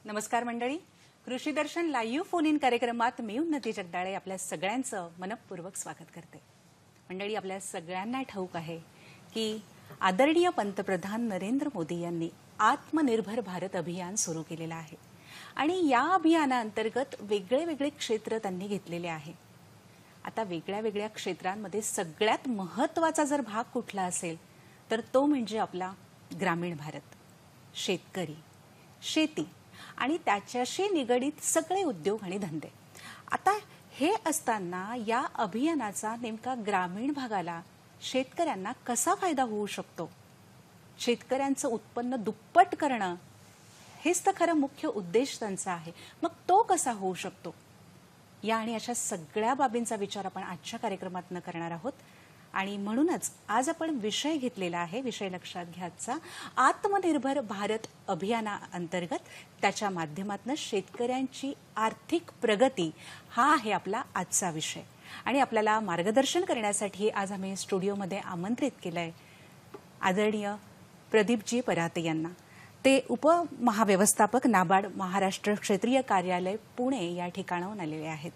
नमस्कार मंडळी, कृषी दर्शन लाईव्ह फोन इन कार्यक्रमात मी उन्नती जगदाळे आपल्या सगळ्यांचं मनपूर्वक स्वागत करते। मंडळी, आपल्या सगळ्यांना ठाऊक आहे की आदरणीय पंतप्रधान नरेंद्र मोदी यांनी आत्मनिर्भर भारत अभियान सुरू केलेलं आहे आणि या अभियानाअंतर्गत वेगळे क्षेत्र त्यांनी घेतलेले आहे। आता वेगळ्या क्षेत्रांमध्ये सगळ्यात महत्त्वाचा जर भाग कुठला असेल तर तो म्हणजे आपला ग्रामीण भारत, शेतकरी, शेती आणि त्याच्याशी निगडित सगळे उद्योग आणि धंदे। आता हे असताना या अभियानाचा नेमका ग्रामीण भागाला, शेतकऱ्यांना कसा फायदा होऊ शकतो? शेतकऱ्यांचं उत्पन्न दुप्पट करणं हेच तर खरं मुख्य उद्देश त्यांचा आहे। मग तो कसा होऊ शकतो? या आणि अशा सगळ्या बाबींचा विचार आपण आजच्या कार्यक्रमात करणार आहोत आणि म्हणूनच आज आपण विषय घेतलेला आहे। विषय लक्षात घ्यायचा, आत्मनिर्भर भारत अभियानाअंतर्गत त्याच्या माध्यमातून शेतकऱ्यांची आर्थिक प्रगती हा आहे आपला आजचा विषय। आणि आपल्याला मार्गदर्शन करण्यासाठी आज आम्ही स्टुडिओमध्ये आमंत्रित केलंय आदरणीय प्रदीपजी पराते यांना। ते उपमहाव्यवस्थापक नाबार्ड महाराष्ट्र क्षेत्रीय कार्यालय पुणे या ठिकाणाहून आलेले आहेत।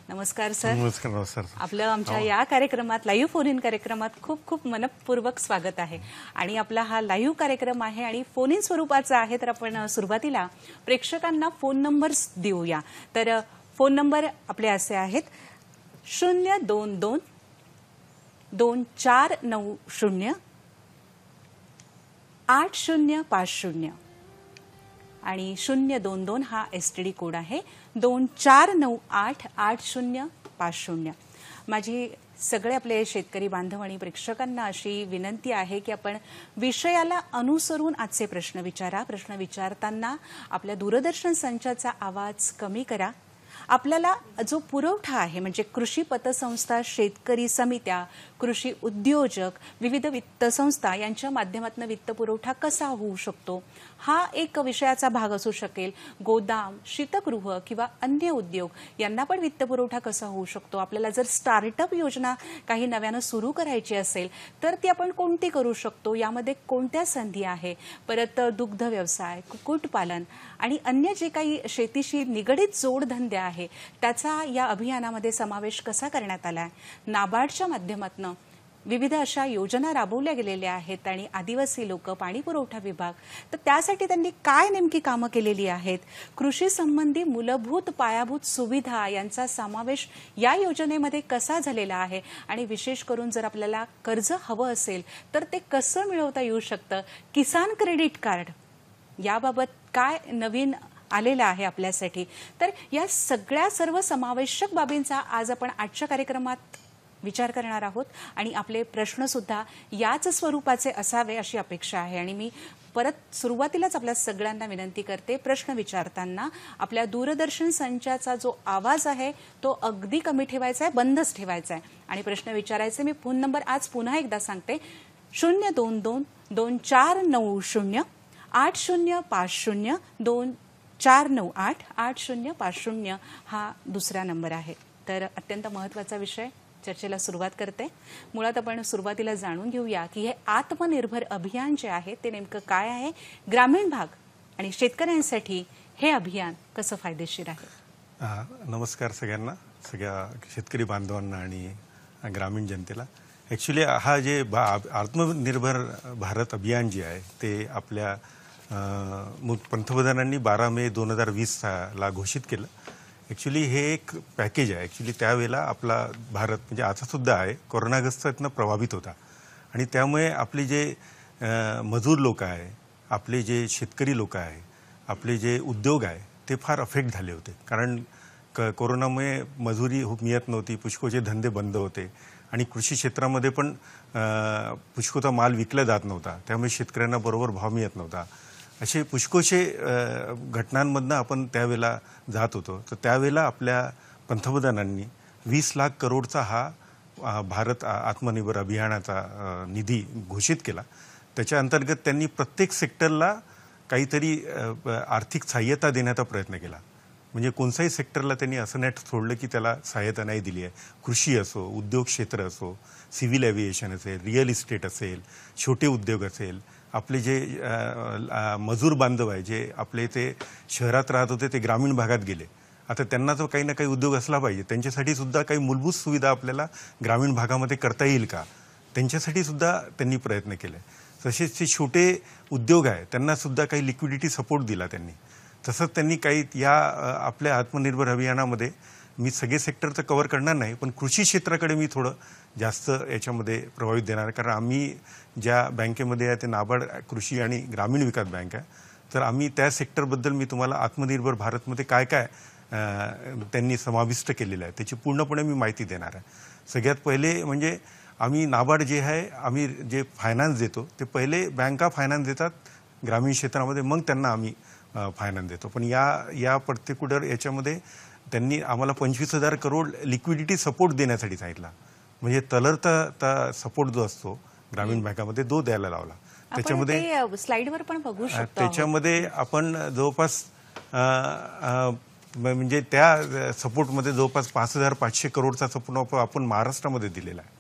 नमस्कार सर। नमस्कार। आपलं आमच्या या कार्यक्रमात, लाईव्ह फोन इन कार्यक्रमात खूप खूप मनपूर्वक स्वागत आहे। आणि आपला हा लाईव्ह कार्यक्रम आहे आणि फोन इन स्वरूपाचा आहे, तर आपण सुरुवातीला प्रेक्षकांना फोन नंबर्स देऊया। तर फोन नंबर आपले असे आहेत 022 2490 8050 आणि 022 हा STD कोड आहे, 2498 8050। माझी सगळे आपले शेतकरी बांधव आणि प्रेक्षकांना अशी विनंती आहे की आपण विषयाला अनुसरून आजचे प्रश्न विचारा। प्रश्न विचारताना आपल्या दूरदर्शन संचाचा आवाज कमी करा। आपल्याला जो पुरवठा आहे म्हणजे कृषी पतसंस्था, शेतकरी समित्या, कृषी उद्योजक, विविध वित्त संस्था यांच्या माध्यमातून वित्त पुरवठा कसा होऊ शकतो हा एक विषयाचा भाग असू शकेल। गोदाम, शीतगृह किंवा अन्य उद्योग यांना पण वित्त पुरवठा कसा होऊ शकतो? आपल्याला जर स्टार्टअप योजना काही नव्यानं सुरू करायची असेल तर ती आपण कोणती करू शकतो? यामध्ये कोणत्या संधी आहे? परत दुग्ध व्यवसाय, कुक्कुटपालन आणि अन्य जे काही शेतीशी निगडित जोडधंदे आहे त्याचा या अभियानामध्ये समावेश कसा करण्यात आला आहे? नाबार्डच्या माध्यमातून विविध अशा योजना राबवल्या गेलेल्या आहेत आणि आदिवासी लोक, पाणी पुरवठा विभाग, तर त्यासाठी त्यांनी काय नेमकी कामं केलेली आहेत? कृषी संबंधी मूलभूत पायाभूत सुविधा यांचा समावेश या योजनेमध्ये कसा झालेला आहे? आणि विशेष करून जर आपल्याला कर्ज हवं असेल तर ते कसं मिळवता येऊ शकतं? किसान क्रेडिट कार्ड याबाबत काय नवीन आलेला आहे आपल्यासाठी? तर या सगळ्या सर्व समावेशक बाबींचा आज आपण आजच्या कार्यक्रमात विचार करणार आहोत आणि आपले प्रश्न सुद्धा याच स्वरूपाचे असावे अशी अपेक्षा आहे। आणि मी परत सुरुवातीलाच आपल्या सगळ्यांना विनंती करते, प्रश्न विचारताना आपल्या दूरदर्शन संचाचा जो आवाज आहे तो अगदी कमी ठेवायचा आहे, बंदच ठेवायचा आहे। आणि प्रश्न विचारायचे मी फोन नंबर आज पुन्हा एकदा सांगते, 022 2490 8050 2498 8050 हा दुसरा नंबर आहे। तर अत्यंत महत्त्वाचा विषय चर्चेला सुरुवात करते। मुळात आपण सुरुवातीला जाणून घेऊया की हे आत्मनिर्भर अभियान जे आहे ते नेमकं काय आहे, ग्रामीण भाग आणि शेतकऱ्यांसाठी हे अभियान कसं फायदेशीर आहे? नमस्कार सगळ्यांना, सगळ्या शेतकरी बांधवांना आणि ग्रामीण जनतेला। ॲक्च्युली हा जे आत्मनिर्भर भारत अभियान जे आहे ते आपल्या पंतप्रधानांनी 12 मे 2020 ला घोषित केलं। ॲक्च्युली हे एक पॅकेज आहे। ॲक्च्युली त्यावेळेला आपला भारत म्हणजे आता सुद्धा आहे कोरोनाग्रस्तातनं प्रभावित होता आणि त्यामुळे आपले जे मजूर लोक आहे, आपले जे शेतकरी लोक आहे, आपले जे उद्योग आहे ते फार अफेक्ट झाले होते। कारण कोरोनामुळे मजुरी मिळत नव्हती, पुष्कळचे धंदे बंद होते आणि कृषी क्षेत्रामध्ये पण पुष्कळचा माल विकला जात नव्हता, त्यामुळे शेतकऱ्यांना बरोबर भाव मिळत नव्हता। असे पुष्कळशे घटनांमधनं आपण त्यावेळेला जात होतो। तर त्यावेळेला आपल्या पंतप्रधानांनी 20 लाख करोडचा हा भारत आत्मनिर्भर अभियानाचा निधी घोषित केला। त्याच्या अंतर्गत त्यांनी प्रत्येक सेक्टरला काहीतरी आर्थिक सहाय्यता देण्याचा प्रयत्न केला। म्हणजे कोणत्याही सेक्टरला त्यांनी असं नाही सोडलं की त्याला सहाय्यता नाही दिली आहे। कृषी असो, उद्योग क्षेत्र असो, सिव्हिल एव्हिएशन असेल, रिअल इस्टेट असेल, छोटे उद्योग असेल, आपले जे मजूर बांधव आहे, जे आपले ते शहरात राहत होते ते ग्रामीण भागात गेले. आता त्यांना तर काही ना काही उद्योग असला पाहिजे. त्यांच्यासाठी सुद्धा काही मूलभूत सुविधा आपल्याला ग्रामीण भागामध्ये करता येईल का, त्यांच्यासाठी सुद्धा त्यांनी प्रयत्न केले. तसेच जे छोटे उद्योग आहे त्यांना सुद्धा काही लिक्विडिटी सपोर्ट दिला त्यांनी. तसंच त्यांनी काही या आपल्या आत्मनिर्भर अभियानामध्ये मी सगळे सेक्टर तर कव्हर करणार नाही, पण कृषी क्षेत्राकडे मी थोडं जास्त याच्यामध्ये प्रभावित देणार. कारण आम्ही ज्या बँकेमध्ये आहे ते नाबार्ड कृषी आणि ग्रामीण विकास बँक आहे. तर आम्ही त्या सेक्टरबद्दल मी तुम्हाला आत्मनिर्भर भारतमध्ये काय काय त्यांनी समाविष्ट केलेलं आहे त्याची पूर्णपणे मी माहिती देणार आहे. सगळ्यात पहिले म्हणजे आम्ही नाबार्ड जे आहे, आम्ही जे फायनान्स देतो ते पहिले बँका फायनान्स देतात ग्रामीण क्षेत्रामध्ये, मग त्यांना आम्ही फायनान्स देतो. पण या पर्टिक्युलर याच्यामध्ये त्यांनी आम्हाला 25,000 करोड लिक्विडिटी सपोर्ट देण्यासाठी सांगितला. म्हणजे तलरता सपोर्ट जो असतो ग्रामीण बँकामध्ये तो द्यायला लावला. त्याच्यामध्ये स्लाइडवर पण बघू शकतो. त्याच्यामध्ये आपण जवळपास म्हणजे त्या सपोर्टमध्ये जवळपास 5,500 करोडचा सपोर्ट आपण महाराष्ट्रामध्ये दिलेला आहे.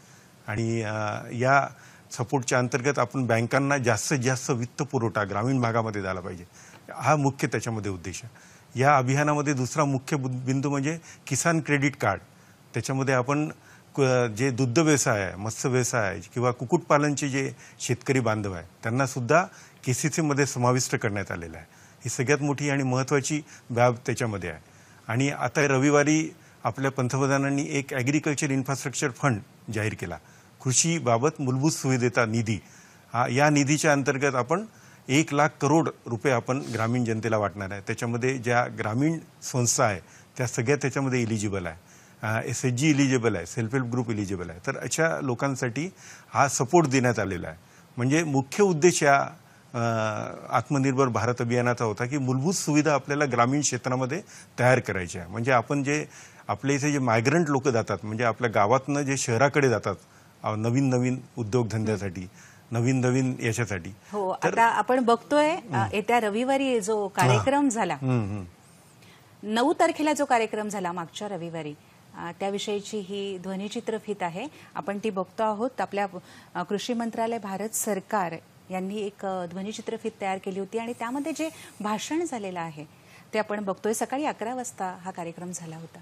आणि या सपोर्टच्या अंतर्गत आपण बँकांना जास्तीत जास्त वित्त पुरवठा ग्रामीण भागामध्ये झाला पाहिजे, हा मुख्य त्याच्यामध्ये उद्देश आहे. या अभियानामध्ये दुसरा मुख्य बिंदू म्हणजे किसान क्रेडिट कार्ड. त्याच्यामध्ये आपण जे दुग्ध व्यवसाय आहे, मत्स्य व्यवसाय आहे किंवा कुक्कुटपालनचे जे शेतकरी बांधव आहे त्यांना सुद्धा KCCमध्ये समाविष्ट करण्यात आलेलं आहे. ही सगळ्यात मोठी आणि महत्त्वाची बाब त्याच्यामध्ये आहे. आणि आता रविवारी आपल्या पंतप्रधानांनी एक ॲग्रिकल्चर इन्फ्रास्ट्रक्चर फंड जाहीर केला, कृषीबाबत मूलभूत सुविधेचा निधी. या निधीच्या अंतर्गत आपण 1 लाख करोड रुपये आपण ग्रामीण जनतेला वाटणार आहे. त्याच्यामध्ये ज्या ग्रामीण संस्था आहे त्या सगळ्या त्याच्यामध्ये इलिजिबल आहे. SHG इलिजिबल आहे, सेल्फ हेल्प ग्रुप इलिजिबल आहे. तर अशा लोकांसाठी हा सपोर्ट देण्यात आलेला आहे. म्हणजे मुख्य उद्देश या आत्मनिर्भर भारत अभियानाचा होता की मूलभूत सुविधा आपल्याला ग्रामीण क्षेत्रामध्ये तयार करायच्या आहे. म्हणजे आपण जे आपल्या इथे जे मायग्रंट लोक जातात, म्हणजे आपल्या गावातनं जे शहराकडे जातात नवीन नवीन उद्योगधंद्यासाठी, नवीन नवीन याच्यासाठी. हो, आता आपण बघतोय येत्या रविवारी जो कार्यक्रम झाला, 9 तारखेला जो कार्यक्रम झाला मागच्या रविवारी, त्याविषयीची ही ध्वनिचित्रफीत आहे. आपण ती बघतो आहोत. आपल्या कृषी मंत्रालय भारत सरकार यांनी एक ध्वनिचित्रफीत तयार केली होती आणि त्यामध्ये जे भाषण झालेलं आहे ते आपण बघतोय. सकाळी 11 वाजता हा कार्यक्रम झाला होता.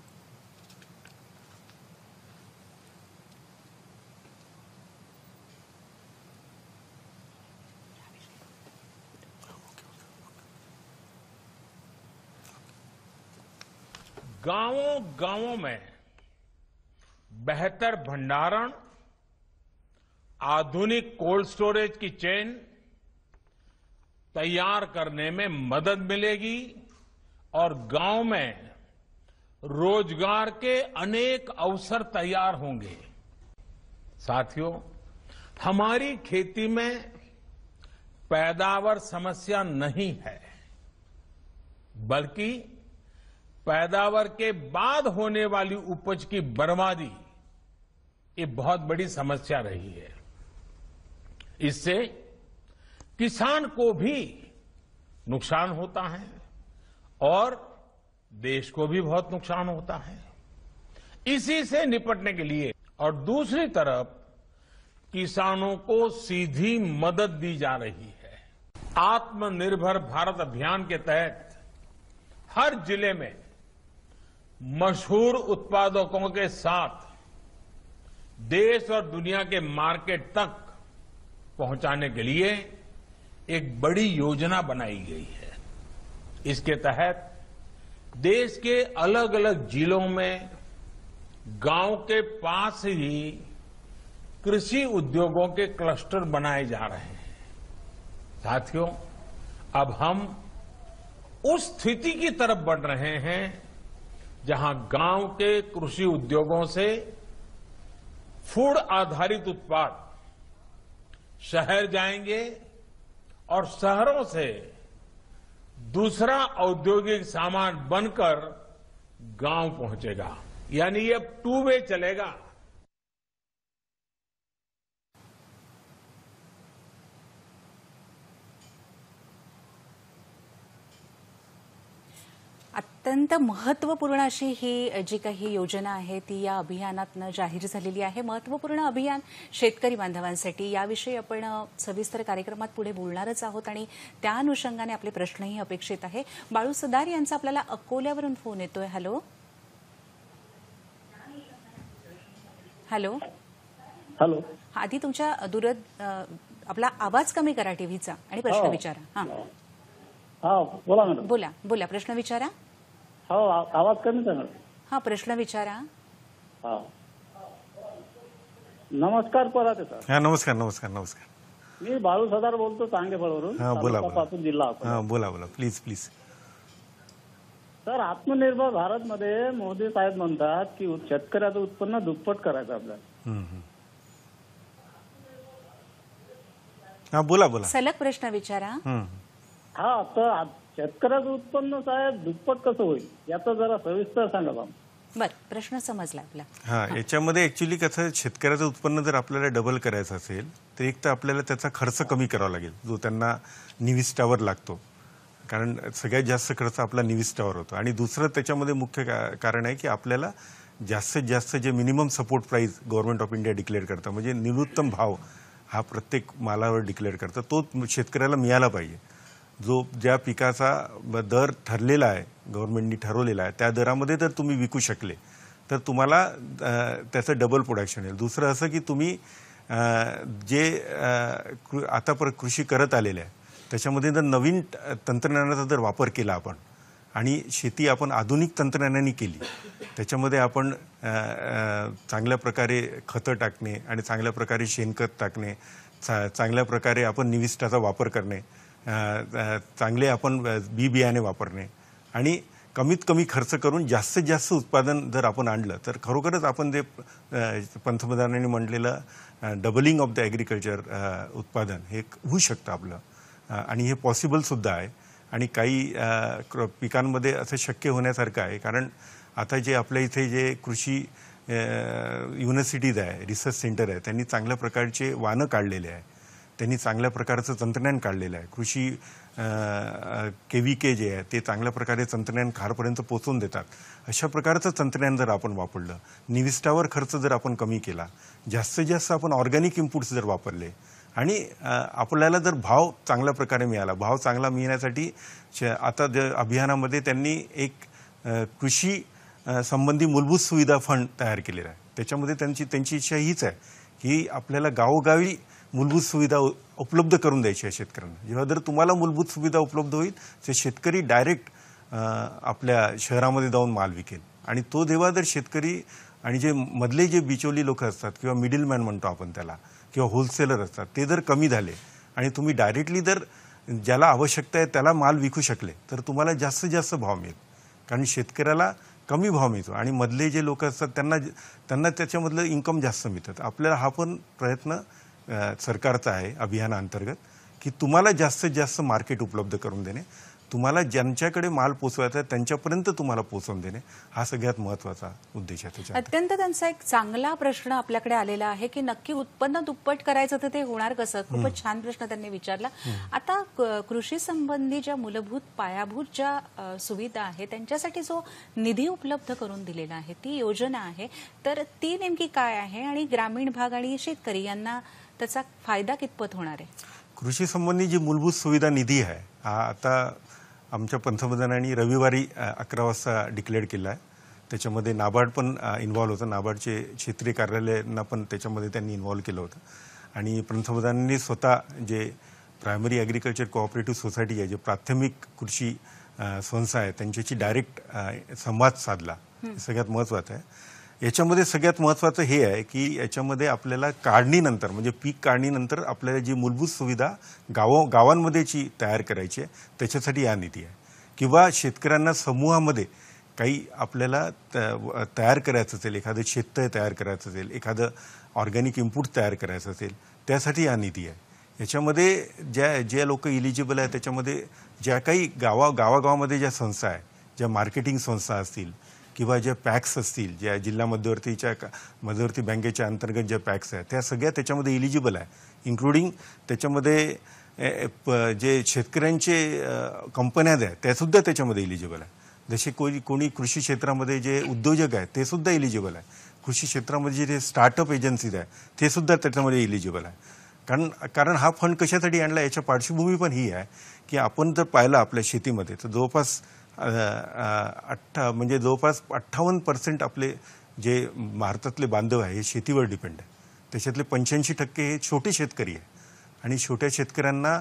गांवों गांवों में बेहतर भंडारण, आधुनिक कोल्ड स्टोरेज की चेन तैयार करने में मदद मिलेगी और गांव में रोजगार के अनेक अवसर तैयार होंगे. साथियों, हमारी खेती में पैदावार समस्या नहीं है, बल्कि पैदावार के बाद होने वाली उपज की बर्बादी ये बहुत बड़ी समस्या रही है. इससे किसान को भी नुकसान होता है और देश को भी बहुत नुकसान होता है. इसी से निपटने के लिए और दूसरी तरफ किसानों को सीधी मदद दी जा रही है. आत्मनिर्भर भारत अभियान के तहत हर जिले में मशहूर उत्पादकों के साथ देश और दुनिया के मार्केट तक पहुंचाने के लिए एक बड़ी योजना बनाई गई है. इसके तहत देश के अलग अलग जिलों में गांव के पास ही कृषि उद्योगों के क्लस्टर बनाए जा रहे हैं. साथियों, अब हम उस स्थिति की तरफ बढ़ रहे हैं जहां गांव के कृषि उद्योगों से फूड आधारित उत्पाद शहर जाएंगे और शहरों से दूसरा औद्योगिक सामान बनकर गांव पहुंचेगा. यानी ये 2 वे चलेगा. अत्यंत महत्त्वपूर्ण अशी ही जी काही योजना आहे ती या अभियानातनं जाहीर झालेली आहे. महत्त्वपूर्ण अभियान शेतकरी बांधवांसाठी. याविषयी आपण सविस्तर कार्यक्रमात पुढे बोलणारच आहोत आणि त्या अनुषंगाने आपले प्रश्नही अपेक्षित आहे. बाळू सदार यांचा आपल्याला अकोल्यावरून फोन येतोय. Hello hello hello. आधी तुमच्या आपला आवाज कमी करा टीव्हीचा आणि प्रश्न विचारा. हां हा बोला मॅडम. बोला प्रश्न विचारा. हो आवाज कमी करा. हा प्रश्न विचारा. हा नमस्कार पराते सर. हा नमस्कार नमस्कार नमस्कार. मी बाळू सदार बोलतो चांगेफळवरून. हा बोला पासून जिल्हा हा बोला प्लीज प्लीज. सर आत्मनिर्भर भारत मध्ये मोदी साहेब म्हणतात की शेतकऱ्याचं उत्पन्न दुप्पट करायचं आपल्याला. हा बोला. सलग प्रश्न विचारा. हा तर शेतकऱ्याचं उत्पन्न साहेब दुप्पट कसं होईल याचं जरा सविस्तर सांगा बा. बर प्रश्न समजला आपला. हा याच्यामध्ये ऍक्च्युली कसं शेतकऱ्याचं उत्पन्न जर आपल्याला डबल करायचं असेल तर एक तर आपल्याला त्याचा खर्च कमी करावा लागेल जो त्यांना निविष्ठावर लागतो, कारण सगळ्यात जास्त खर्च आपला निविष्ठावर होतो. आणि दुसरं त्याच्यामध्ये मुख्य कारण आहे की आपल्याला जास्तीत जास्त जे minimum support price government of India declare करतं, म्हणजे निवृत्तम भाव हा प्रत्येक मालावर डिक्लेअर करतं, तो शेतकऱ्याला मिळाला पाहिजे. जो ज्या पिकाचा दर ठरलेला आहे, गव्हर्नमेंटनी ठरवलेला आहे, त्या दरामध्ये जर तुम्ही विकू शकले तर तुम्हाला त्याचं डबल प्रोडक्शन येईल. दुसरं असं की तुम्ही जे आता कृषी करत आलेले आहे त्याच्यामध्ये जर नवीन तंत्रज्ञानाचा जर वापर केला आपण आणि शेती आपण आधुनिक तंत्रज्ञानाने केली, त्याच्यामध्ये आपण चांगल्या प्रकारे खतं टाकणे आणि चांगल्या प्रकारे शेणखत टाकणे, चांगल्या प्रकारे आपण निविष्ठाचा वापर करणे, चांगले आपण बी बियाणे वापरणे आणि कमीत कमी खर्च करून जास्तीत जास्त उत्पादन जर आपण आणलं तर खरोखरच आपण जे पंतप्रधानांनी म्हटलेलं डबलिंग ऑफ द ॲग्रिकल्चर उत्पादन हे होऊ शकतं आपलं. आणि हे पॉसिबलसुद्धा आहे. आणि काही पिकांमध्ये असं शक्य होण्यासारखं आहे, कारण आता जे आपल्या इथे जे कृषी युनिव्हर्सिटीज आहे, रिसर्च सेंटर आहे, त्यांनी चांगल्या प्रकारचे वाहनं काढलेले आहे, त्यांनी चांगल्या प्रकारचं तंत्रज्ञान काढलेलं आहे. कृषी KVK जे आहे ते चांगल्या प्रकारे तंत्रज्ञान खारपर्यंत पोहोचवून देतात. अशा प्रकारचं तंत्रज्ञान जर आपण वापरलं, निविष्ठावर खर्च जर आपण कमी केला, जास्तीत जास्त आपण ऑर्गॅनिक इनपुट्स जर वापरले आणि आपल्याला जर भाव चांगल्या प्रकारे मिळाला, भाव चांगला मिळण्यासाठी आता अभियानामध्ये त्यांनी एक कृषी संबंधी मूलभूत सुविधा फंड तयार केलेला आहे. त्याच्यामध्ये त्यांची इच्छा हीच आहे की आपल्याला गावोगावी मूलभूत सुविधा उपलब्ध करून द्यायची आहे शेतकऱ्यांना. जेव्हा जर तुम्हाला मूलभूत सुविधा उपलब्ध होईल तर शेतकरी डायरेक्ट आपल्या शहरामध्ये जाऊन माल विकेल. आणि तो जेव्हा जर शेतकरी आणि जे मधले जे बिचोली लोक असतात किंवा मिडलमॅन म्हणतो आपण त्याला, किंवा होलसेलर असतात, ते जर कमी झाले आणि तुम्ही डायरेक्टली जर ज्याला आवश्यकता आहे त्याला माल विकू शकले तर तुम्हाला जास्तीत जास्त भाव मिळेल, कारण शेतकऱ्याला कमी भाव मिळतो आणि मधले जे लोक असतात त्यांना त्याच्यामधलं इन्कम जास्त मिळतं. आपल्याला हा पण प्रयत्न सरकारचा आहे अभियानाअंतर्गत की तुम्हाला जास्तीत जास्त मार्केट उपलब्ध करून देणे, तुम्हाला ज्यांच्याकडे माल पोचवायचा आहे त्यांच्यापर्यंत तुम्हाला पोहोचवून देणे, हा सगळ्यात महत्त्वाचा उद्देश आहे त्याचा. अत्यंत त्यांचा एक चांगला प्रश्न आपल्याकडे आलेला आहे की नक्की उत्पन्न दुप्पट करायचं तर ते होणार कसं. खूपच छान प्रश्न त्यांनी विचारला. आता कृषी संबंधी ज्या मूलभूत पायाभूत ज्या सुविधा आहे त्यांच्यासाठी जो निधी उपलब्ध करून दिलेला आहे, ती योजना आहे, तर ती नेमकी काय आहे आणि ग्रामीण भाग आणि शेतकरी यांना त्याचा फायदा कितपत होणार आहे? कृषी संबंधी जी मूलभूत सुविधा निधी आहे हा आता आमच्या पंतप्रधानांनी रविवारी 11 वाजता डिक्लेअर केला आहे. त्याच्यामध्ये नाबार्ड पण इन्व्हॉल्व होतं, नाबार्डचे क्षेत्रीय कार्यालयांना पण त्याच्यामध्ये त्यांनी इन्व्हॉल्व केलं होतं. आणि पंतप्रधानांनी स्वतः जे प्रायमरी ॲग्रिकल्चर कोऑपरेटिव्ह सोसायटी आहे, जे प्राथमिक कृषी संस्था आहे, त्यांच्याशी डायरेक्ट संवाद साधला. सगळ्यात महत्त्वाचं आहे. याच्यामध्ये सगळ्यात महत्त्वाचं हे आहे की याच्यामध्ये आपल्याला काढणीनंतर म्हणजे पीक काढणीनंतर आपल्याला जी मूलभूत सुविधा गावांमध्ये जी तयार करायची आहे त्याच्यासाठी हा निधी आहे. किंवा शेतकऱ्यांना समूहामध्ये काही आपल्याला तयार करायचं असेल, एखादं शेततळ तयार करायचं असेल, एखादं ऑर्गॅनिक इनपुट तयार करायचं असेल, त्यासाठी हा निधी आहे. याच्यामध्ये ज्या लोक इलिजिबल आहे त्याच्यामध्ये ज्या काही गावागावामध्ये ज्या संस्था आहे, ज्या मार्केटिंग संस्था असतील किंवा ज्या पॅक्स असतील, ज्या जिल्हा मध्यवर्ती बँकेच्या अंतर्गत ज्या पॅक्स आहेत त्या सगळ्या त्याच्यामध्ये इलिजिबल आहे. इन्क्लुडिंग त्याच्यामध्ये जे शेतकऱ्यांचे कंपन्या आहेत त्यासुद्धा त्याच्यामध्ये इलिजिबल आहे. जसे कोणी कृषी क्षेत्रामध्ये जे उद्योजक आहेत ते सुद्धा इलिजिबल आहे. कृषी क्षेत्रामध्ये जे स्टार्टअप एजन्सीज आहे ते सुद्धा त्याच्यामध्ये इलिजिबल आहे. कारण हा फंड कशासाठी आणला याच्या पार्श्वभूमी पण ही आहे की आपण जर पाहिलं आपल्या शेतीमध्ये तर जवळपास म्हणजे जवळपास 58% आपले जे भारतातले बांधव आहे हे शेतीवर डिपेंड आहे. त्याच्यातले 85% हे छोटे शेतकरी आहे आणि छोट्या शेतकऱ्यांना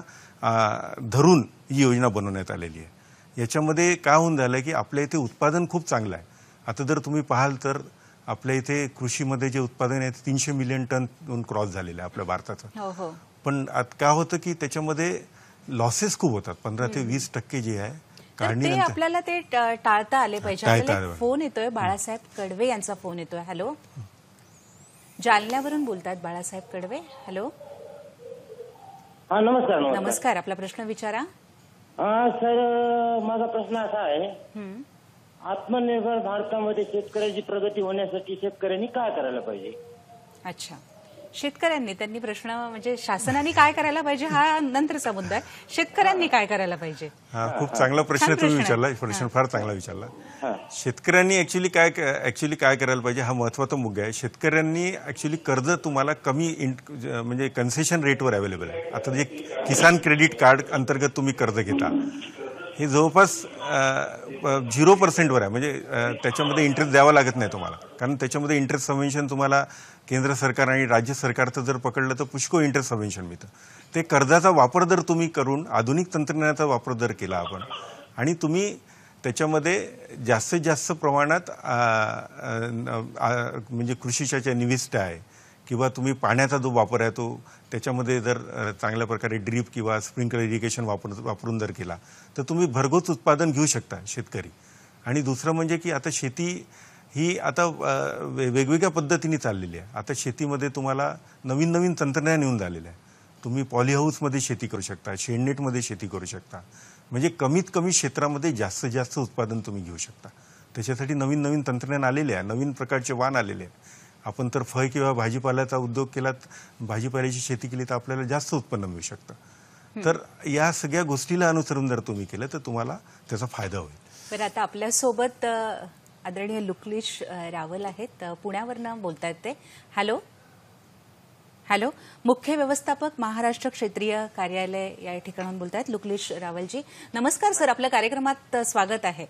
धरून ही योजना बनवण्यात आलेली आहे. याच्यामध्ये काय होऊन झालं की आपल्या इथे उत्पादन खूप चांगलं आहे. आता जर तुम्ही पाहाल तर आपल्या इथे कृषीमध्ये जे उत्पादन आहे 300 मिलियन टन क्रॉस झालेलं आहे आपल्या भारताचं. पण आता काय होतं की त्याच्यामध्ये लॉसेस खूप होतात. 15 ते 20% जे आहे ते आपल्याला ते टाळता आले पाहिजे. आपल्याला फोन येतोय, बाळासाहेब कडवे यांचा फोन येतोय. हॅलो, जालन्यावरून बोलतात बाळासाहेब कडवे. हॅलो. हा, नमस्कार. नमस्कार, आपला प्रश्न विचारा. हा सर, माझा प्रश्न असा आहे, आत्मनिर्भर भारतामध्ये शेतकऱ्याची प्रगती होण्यासाठी शेतकऱ्यांनी काय करायला पाहिजे? अच्छा, शेतकऱ्यांनी त्यांनी प्रश्न म्हणजे शासनाने काय करायला पाहिजे हा नंतरचा मुद्दा आहे. शेतकऱ्यांनी काय करायला पाहिजे? हा, खूप चांगला प्रश्न तुम्ही विचारला. प्रश्न फार चांगला विचारला. शेतकऱ्यांनी ऍक्च्युली काय करायला पाहिजे हा महत्वाचा मुद्दा आहे. शेतकऱ्यांनी ऍक्च्युली कर्ज तुम्हाला कमी म्हणजे कन्सेशन रेटवर अवेलेबल आहे. आता जे किसान क्रेडिट कार्ड अंतर्गत तुम्ही कर्ज घेता हे जवळपास 0% वर आहे. म्हणजे त्याच्यामध्ये इंटरेस्ट द्यावा लागत नाही तुम्हाला. कारण त्याच्यामध्ये इंटरेस्ट सबवेन्शन तुम्हाला केंद्र सरकार आणि राज्य सरकारचं जर पकडलं तर पुष्कळ इंटरेस्ट सबवेन्शन मिळतं. ते कर्जाचा वापर जर तुम्ही करून आधुनिक तंत्रज्ञानाचा वापर जर केला आपण आणि तुम्ही त्याच्यामध्ये जास्तीत जास्त प्रमाणात म्हणजे कृषीच्या ज्या निविष्ट आहे किंवा तुम्ही पाण्याचा जो वापर आहे तो त्याच्यामध्ये जर चांगल्या प्रकारे ड्रीप किंवा स्प्रिंकलर इरिगेशन वापरून जर केला तर तुम्ही भरघोस उत्पादन घेऊ शकता शेतकरी. आणि दुसरं म्हणजे की आता शेती ही आता वेगवेगळ्या पद्धतीने चाललेली आहे. आता शेतीमध्ये तुम्हाला नवीन नवीन तंत्रज्ञान येऊन झालेलं आहे. तुम्ही पॉलीहाऊसमध्ये शेती करू शकता, शेडनेटमध्ये शेती करू शकता. म्हणजे कमीत कमी क्षेत्रामध्ये जास्तीत जास्त उत्पादन तुम्ही घेऊ शकता. त्याच्यासाठी नवीन नवीन तंत्रज्ञान आलेले आहे, नवीन प्रकारचे वाण आलेले आहे. आपण तर फळ किंवा भाजीपाल्याचा उद्योग केला, भाजीपाल्याची शेती केली तर आपल्याला जास्त उत्पन्न मिळू शकतं. तर या सगळ्या गोष्टीला अनुसरून जर तुम्ही केलं तर तुम्हाला त्याचा फायदा होईल. बरं, आता आपल्यासोबत आदरणीय लुकलिश रावल आहेत, पुण्यावरनं बोलतायत ते. हॅलो. हॅलो, मुख्य व्यवस्थापक महाराष्ट्र क्षेत्रीय कार्यालय या ठिकाणाहून बोलतायत लुकलिश रावलजी. नमस्कार सर, आपल्या कार्यक्रमात स्वागत आहे.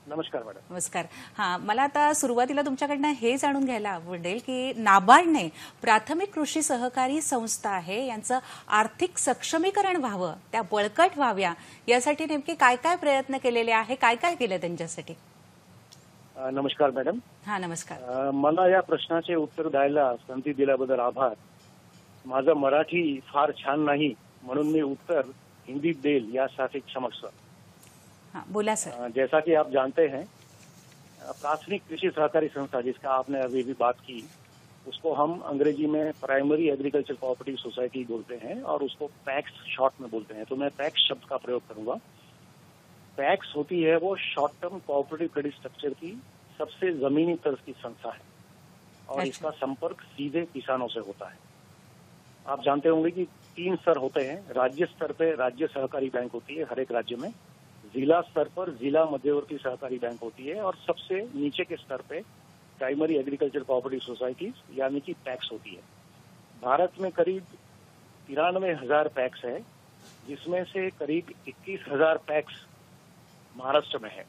नमस्कार मॅडम. नमस्कार. हां, मला आता सुरुवातीला तुमच्याकडनं हे जाणून घ्यायला आवडेल की नाबार्डने प्राथमिक कृषी सहकारी संस्था आहे यांचं आर्थिक सक्षमीकरण व्हावं, त्या बळकट व्हाव्या यासाठी नेमके काय काय प्रयत्न केलेले आहे, काय काय केलं त्यांच्यासाठी? नमस्कार मॅडम. हा, नमस्कार. मला या प्रश्नाचे उत्तर द्यायला संधी दिल्याबद्दल आभार. माझं मराठी फार छान नाही म्हणून मी उत्तर हिंदीत देईल यासाठी क्षमस्व. हाँ, बोला सर. जैसा कि आप जानते हैं, प्राथमिक कृषि सहकारी संस्था जिसका आपने अभी भी बात की, उसको हम अंग्रेजी में प्राइमरी एग्रीकल्चर कोऑपरेटिव सोसाइटी बोलते हैं और उसको पैक्स शॉर्ट में बोलते हैं. तो मैं पैक्स शब्द का प्रयोग करूंगा. पैक्स होती है वो short term cooperative credit structure की सबसे जमीनी तर्ज की संस्था है और इसका संपर्क सीधे किसानों से होता है. आप जानते होंगे कि 3 स्तर होते हैं. राज्य स्तर पे राज्य सहकारी बैंक होती है हर एक राज्य में, जिला स्तर पर जिला मध्यवर्ती सहकारी बैंक होती है और सबसे नीचे के स्तर पे प्राइमरी एग्रीकल्चर कोऑपरेटिव सोसाइटीज यानी कि पैक्स होती है. भारत में करीब 93,000 पैक्स है, जिसमें से करीब 21,000 पैक्स महाराष्ट्र में है.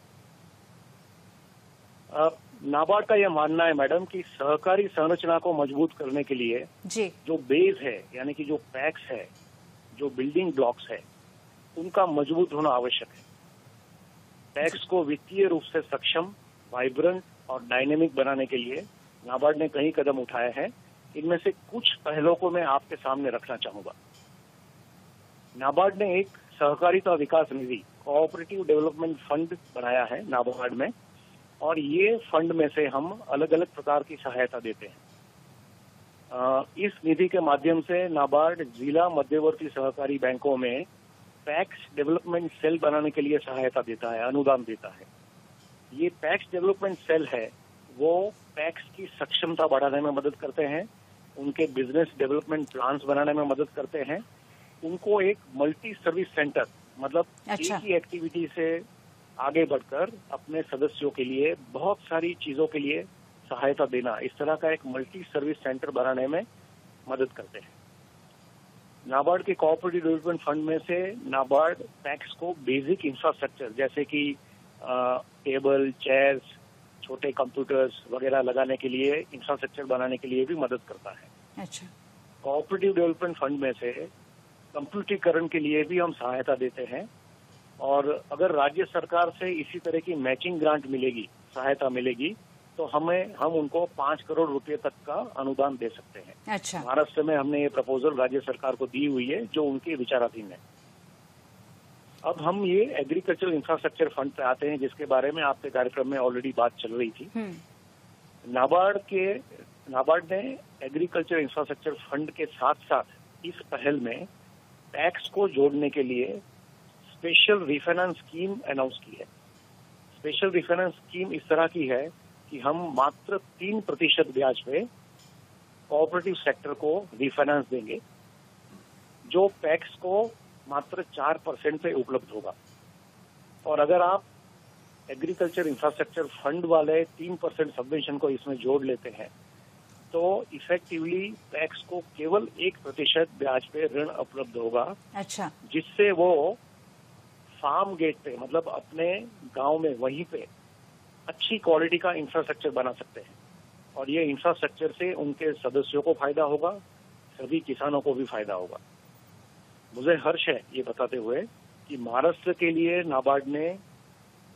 नाबार्ड का यह मानना है मैडम कि सहकारी संरचना को मजबूत करने के लिए जी जो बेस है यानी कि जो पैक्स है, जो बिल्डिंग ब्लॉक्स है, उनका मजबूत होना आवश्यक है. पैक्स को वित्तीय रूप से सक्षम, वाइब्रेंट और डायनेमिक बनाने के लिए नाबार्ड ने कई कदम उठाए हैं. इनमें से कुछ पहलों को मैं आपके सामने रखना चाहूंगा. नाबार्ड ने एक सहकारिता विकास निधि कोऑपरेटिव डेवलपमेंट फंड बनाया है नाबार्ड में और ये फंड में से हम अलग अलग प्रकार की सहायता देते हैं. इस निधि के माध्यम से नाबार्ड जिला मध्यवर्ती सहकारी बैंकों में पैक्स डेवलपमेंट सेल बनाने के लिए सहायता देता है, अनुदान देता है. ये पैक्स डेवलपमेंट सेल है वो पैक्स की सक्षमता बढ़ाने में मदद करते हैं, उनके बिजनेस डेवलपमेंट प्लान्स बनाने में मदद करते हैं, उनको एक मल्टी सर्विस सेंटर मतलब एक ही एक्टिविटी से आगे बढ़कर अपने सदस्यों के लिए बहुत सारी चीजों के लिए सहायता देना, इस तरह का एक मल्टी सर्विस सेंटर बनाने में मदद करते हैं। नाबार्ड के कोऑपरेटिव डेवलपमेंट फंड में से नाबार्ड पैक्स को बेसिक इंफ्रास्ट्रक्चर जैसे कि टेबल, चेयर्स, छोटे कंप्यूटर्स वगैरह लगाने के लिए, इंफ्रास्ट्रक्चर बनाने के लिए भी मदद करता है। अच्छा। कोऑपरेटिव डेवलपमेंट फंड में से कंप्यूटरीकरण के लिए भी हम सहायता देते हैं, और अगर राज्य सरकार से इसी तरह की मैचिंग ग्रांट मिलेगी, सहायता मिलेगी, तो हम उनको 5 करोड़ रुपए तक का अनुदान दे सकते हैं। अच्छा। महाराष्ट्र में हमने ये प्रपोजल राज्य सरकार को दी हुई है, जो उनके विचाराधीन है। अब हम ये एग्रीकल्चर इंफ्रास्ट्रक्चर फंड पे आते हैं, जिसके बारे में आपके कार्यक्रम में ऑलरेडी बात चल रही थी। नाबार्ड ने एग्रीकल्चर इंफ्रास्ट्रक्चर फंड के साथ साथ इस पहल में टैक्स को जोड़ने के लिए स्पेशल रिफाइनेंस स्कीम अनाउंस की है। स्पेशल रिफाइनेंस स्कीम इस तरह की है कि हम मात्र 3% ब्याज पे कोऑपरेटिव सेक्टर को रिफाइनेंस देंगे, जो पैक्स को मात्र 4% पे उपलब्ध होगा। और अगर आप एग्रीकल्चर इंफ्रास्ट्रक्चर फंड वाले 3% सबवेंशन को इसमें जोड़ लेते हैं, तो इफेक्टिवली पैक्स को केवल 1% ब्याज पे ऋण उपलब्ध होगा। अच्छा। जिससे वो फार्म गेट पे, मतलब अपने गांव में वहीं पे अच्छी क्वालिटी का इंफ्रास्ट्रक्चर बना सकते हैं, और ये इंफ्रास्ट्रक्चर से उनके सदस्यों को फायदा होगा, सभी किसानों को भी फायदा होगा। मुझे हर्ष है ये बताते हुए कि महाराष्ट्र के लिए नाबार्ड ने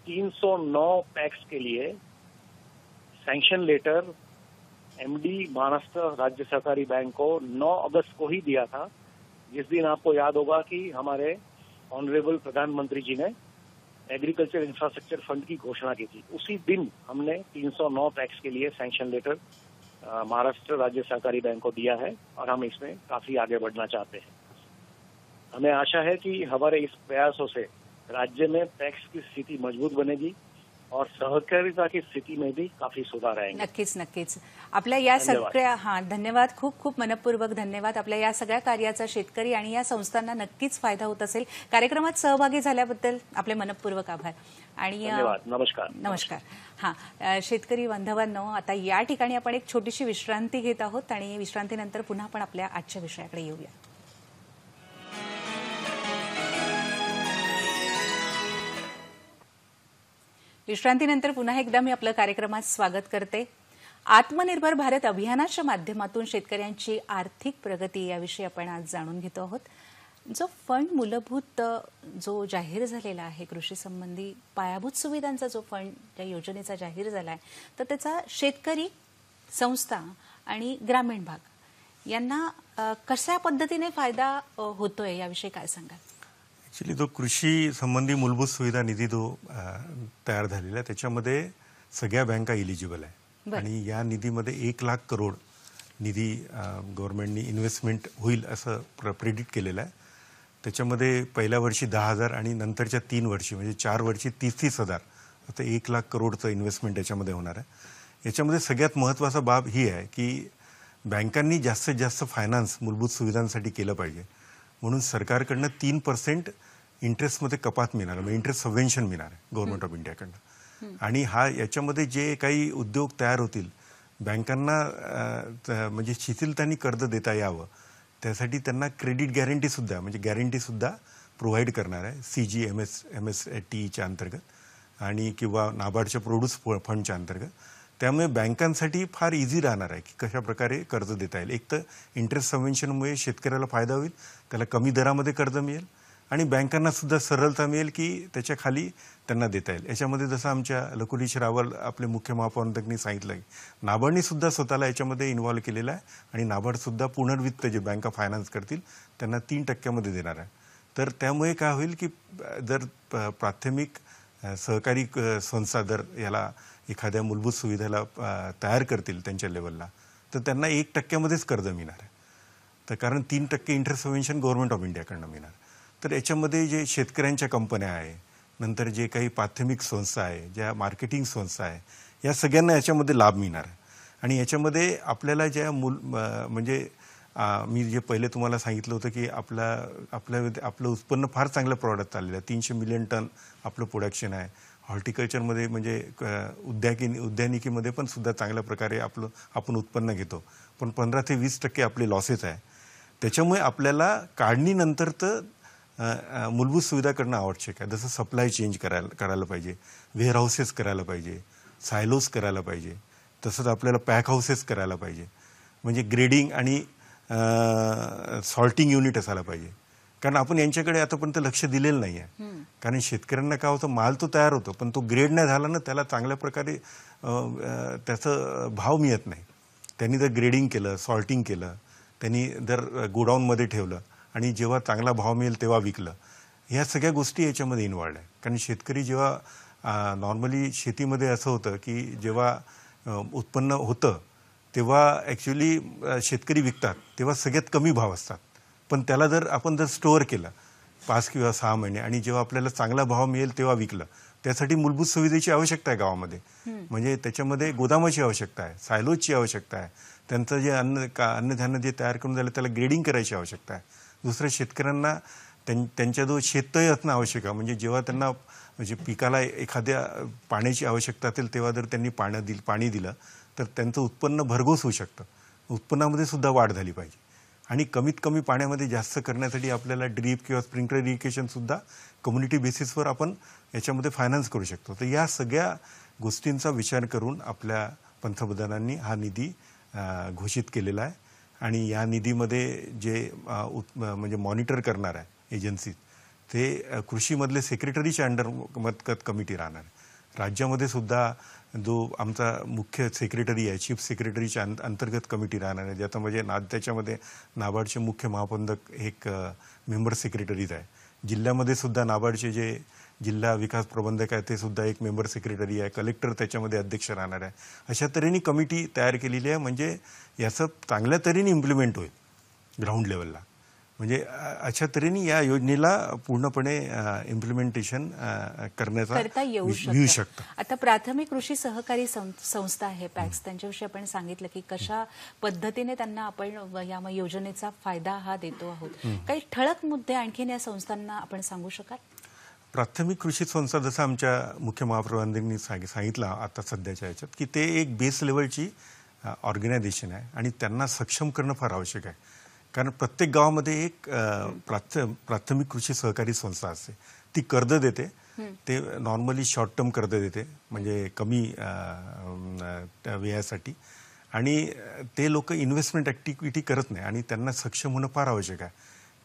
309 पैक्स के लिए सैंक्शन लेटर एमडी महाराष्ट्र राज्य सहकारी बैंक को 9 अगस्त को ही दिया था, जिस दिन आपको याद होगा कि हमारे ऑनरेबल प्रधानमंत्री जी ने एग्रीकल्चर इंफ्रास्ट्रक्चर फंड की घोषणा की थी। उसी दिन हमने 309 पैक्स के लिए सैंक्शन लेटर महाराष्ट्र राज्य सहकारी बैंक को दिया है, और हम इसमें काफी आगे बढ़ना चाहते हैं। हमें आशा है कि हमारे इस प्रयासों से राज्य में पैक्स की स्थिती मजबूत बनेगी और सहकारिता की स्थिती में भी काफी सुधार आएंगे। नक्कीच नक्कीच। आपल्या या सगळ्या धन्यवाद, खूप खूप मनपूर्वक धन्यवाद। आपल्या या सगळ्या कार्याचा शेतकरी आणि या संस्थांना नक्कीच फायदा होत असेल। कार्यक्रमात सहभागी झाल्याबद्दल आपले मनपूर्वक आभार आणि धन्यवाद। नमस्कार। नमस्कार। शेतकरी बांधवांनो, आता या ठिकाणी आपण एक छोटीशी विश्रांती घेत आहोत आणि विश्रांतीनंतर पुन्हा आपण आपल्या आजच्या विषयाकडे येऊया। विश्रांतीनंतर पुन्हा एकदा मी आपलं कार्यक्रमात स्वागत करते। आत्मनिर्भर भारत अभियानाच्या माध्यमातून शेतकऱ्यांची आर्थिक प्रगती याविषयी आपण आज जाणून घेतो आहोत। जो फंड मूलभूत जो जाहीर झालेला आहे, कृषी संबंधी पायाभूत सुविधांचा जो फंड या योजनेचा जाहीर झाला आहे, तर त्याचा शेतकरी, संस्था आणि ग्रामीण भाग यांना कशा पद्धतीने फायदा होतोय याविषयी काय सांगाल? ॲक्च्युली तो कृषी संबंधी मूलभूत सुविधा निधी जो तयार झालेला आहे, त्याच्यामध्ये सगळ्या बँका इलिजिबल आहे, आणि या निधीमध्ये 1 लाख करोड निधी गव्हर्नमेंटनी इन्व्हेस्टमेंट होईल असं प्रेडिक्ट केलेलं आहे। त्याच्यामध्ये पहिल्या वर्षी 10,000 आणि नंतरच्या 3 वर्षी म्हणजे 4 वर्षी 30,000 आता 1 लाख करोडचं इन्व्हेस्टमेंट याच्यामध्ये होणार आहे। याच्यामध्ये सगळ्यात महत्त्वाचा बाब ही आहे की बँकांनी जास्तीत जास्त फायनान्स मूलभूत सुविधांसाठी केलं पाहिजे, म्हणून सरकारकडनं 3% इंटरेस्टमध्ये कपात मिळणार, म्हणजे इंटरेस्ट सबवेन्शन मिळणार आहे गव्हर्नमेंट ऑफ इंडियाकडनं। आणि याच्यामध्ये जे काही उद्योग तयार होतील, बँकांना म्हणजे शिथिलतानी कर्ज देता यावं, त्यासाठी त्यांना क्रेडिट गॅरंटीसुद्धा म्हणजे गॅरंटीसुद्धा प्रोव्हाइड करणार आहे CGMSTच्या अंतर्गत आणि किंवा नाबार्डच्या प्रोड्यूस फंडच्या अंतर्गत। त्यामुळे बँकांसाठी फार इझी राहणार आहे की कशा प्रकारे कर्ज देता येईल। एक तर इंटरेस्ट सबवेन्शनमुळे शेतकऱ्याला फायदा होईल, त्याला कमी दरामध्ये कर्ज मिळेल, आणि बँकांना सुद्धा सरलता मिळेल की त्याच्या खाली त्यांना देता येईल। याच्यामध्ये जसं आमच्या लकुलीश रावल आपले मुख्य महाप्रबंधकांनी सांगितलं की नाबार्डनी सुद्धा स्वतःला याच्यामध्ये इन्व्हॉल्व केलेलं आहे, आणि नाबार्डसुद्धा पुनर्वित्त जे बँका फायनान्स करतील त्यांना 3% देणार आहे। तर त्यामुळे काय होईल की जर प्राथमिक सहकारी संस्था जर याला एखाद्या मूलभूत सुविधेला तयार करतील त्यांच्या लेवलला, तर त्यांना 1%मध्येच कर्ज मिळणार आहे। तर कारण 3% इंटरेस्ट सबवेन्शन गव्हर्नमेंट ऑफ इंडियाकडनं मिळणार। तर याच्यामध्ये जे शेतकऱ्यांच्या कंपन्या आहे, नंतर जे काही प्राथमिक संस्था आहे, ज्या मार्केटिंग संस्था आहे, या सगळ्यांना याच्यामध्ये लाभ मिळणार आहे। आणि याच्यामध्ये आपल्याला ज्या म्हणजे मी जे पहिले तुम्हाला सांगितलं होतं की आपलं उत्पन्न फार चांगलं प्रॉडक्ट चाललेलं आहे, 300 मिलियन टन आपलं प्रोडक्शन आहे, हॉर्टिकल्चरमध्ये म्हणजे उद्यानिकीमध्ये पण सुद्धा चांगल्या प्रकारे आपण उत्पन्न घेतो, पण 15 ते 20% आपले लॉसेस आहे. त्याच्यामुळे आपल्याला काढणीनंतर तर मूलभूत सुविधा करणं आवश्यक आहे. जसं सप्लाय चेंज करायला पाहिजे, वेअर हाऊसेस करायला पाहिजे, सायलोस करायला पाहिजे, तसंच आपल्याला पॅक हाऊसेस करायला पाहिजे, म्हणजे ग्रेडिंग आणि सॉर्टिंग युनिट असायला पाहिजे. कारण आपण यांच्याकडे आतापर्यंत लक्ष दिलेलं नाही आहे. कारण शेतकऱ्यांना काय होतं, माल तो तयार होतो पण तो ग्रेड नाही झाला ना, त्याला चांगल्या प्रकारे त्याचं भाव मिळत नाही. त्यांनी जर ग्रेडिंग केलं, सॉर्टिंग केलं, त्यांनी जर गोडाऊनमध्ये ठेवलं आणि जेव्हा चांगला भाव मिळेल तेव्हा विकलं, ह्या सगळ्या गोष्टी याच्यामध्ये इन्व्हॉल्ड आहे. कारण शेतकरी जेव्हा नॉर्मली शेतीमध्ये असं होतं की जेव्हा उत्पन्न होतं तेव्हा ॲक्च्युली शेतकरी विकतात तेव्हा सगळ्यात कमी भाव असतात, पण त्याला आपण जर स्टोअर केलं 5 किंवा 6 महिने आणि जेव्हा आपल्याला चांगला भाव मिळेल तेव्हा विकलं, त्यासाठी मूलभूत सुविधेची आवश्यकता आहे गावामध्ये. म्हणजे त्याच्यामध्ये गोदामाची आवश्यकता आहे, सायलोजची आवश्यकता आहे, त्यांचं जे अन्नधान्य जे तयार करून झालं त्याला ग्रेडिंग करायची आवश्यकता आहे. दुसरं शेतकऱ्यांना त्यांच्याजवळ शेततळी असणं आवश्यक आहे. म्हणजे जेव्हा त्यांना म्हणजे पिकाला एखाद्या पाण्याची आवश्यकता असेल तेव्हा जर त्यांनी पाणी दिलं तर त्यांचं उत्पन्न भरघोस होऊ शकतं. उत्पन्नामध्ये सुद्धा वाढ झाली पाहिजे. आणि कमीत कमी पाण्यामध्ये जास्त करण्यासाठी आपल्याला ड्रीप किंवा स्प्रिंकलर इरिगेशनसुद्धा कम्युनिटी बेसिसवर आपण याच्यामध्ये फायनान्स करू शकतो. तर या सगळ्या गोष्टींचा विचार करून आपल्या पंतप्रधानांनी हा निधी घोषित केलेला आहे. आणि या निधीमध्ये जे म्हणजे मॉनिटर करणार आहे एजन्सी, ते कृषीमधले सेक्रेटरीच्या अंडरगत कमिटी राहणार आहे. राज्यामध्ये सुद्धा जो आमचा मुख्य सेक्रेटरी आहे, चीफ सेक्रेटरीच्या अंतर्गत कमिटी राहणार आहे, ज्याचा म्हणजे त्याच्यामध्ये नाबार्डचे मुख्य महाप्रबंधक एक मेंबर सेक्रेटरीज आहे. जिल्ह्यामध्ये सुद्धा नाबार्डचे जे जिल्हा विकास प्रबंधक आहे ते सुद्धा एक मेंबर सेक्रेटरी आहे, कलेक्टर त्याच्यामध्ये अध्यक्ष राहणार आहे. अशा तऱ्हेने कमिटी तयार केलेली आहे. म्हणजे याचं चांगल्या तऱ्हेने इम्प्लिमेंट होईल ग्राउंड लेवलला. म्हणजे अशा तऱ्हेने या योजनेला पूर्णपणे इम्प्लिमेंटेशन करता येऊ शकतं. आता प्राथमिक कृषी सहकारी संस्था आहे पॅक्स, त्यांच्याविषयी आपण सांगितलं की कशा पद्धतीने त्यांना आपण या योजनेचा फायदा हा देतो आहोत. काही ठळक मुद्दे आणखीन या संस्थांना आपण सांगू शकाल? प्राथमिक कृषी संस्था जसं आमच्या मुख्य महाप्रबंधकांनी सांगितलं आता सध्याच्या ह्याच्यात की ते एक बेस लेवलची ऑर्गनायझेशन आहे आणि त्यांना सक्षम करणं फार आवश्यक आहे. कारण प्रत्येक गावामध्ये एक प्राथमिक कृषी सहकारी संस्था असते, ती कर्ज देते. ते नॉर्मली शॉर्ट टर्म कर्ज देते, म्हणजे कमी वेळासाठी, आणि ते लोक इन्व्हेस्टमेंट ॲक्टिव्हिटी करत नाही आणि त्यांना सक्षम होणं फार आवश्यक आहे.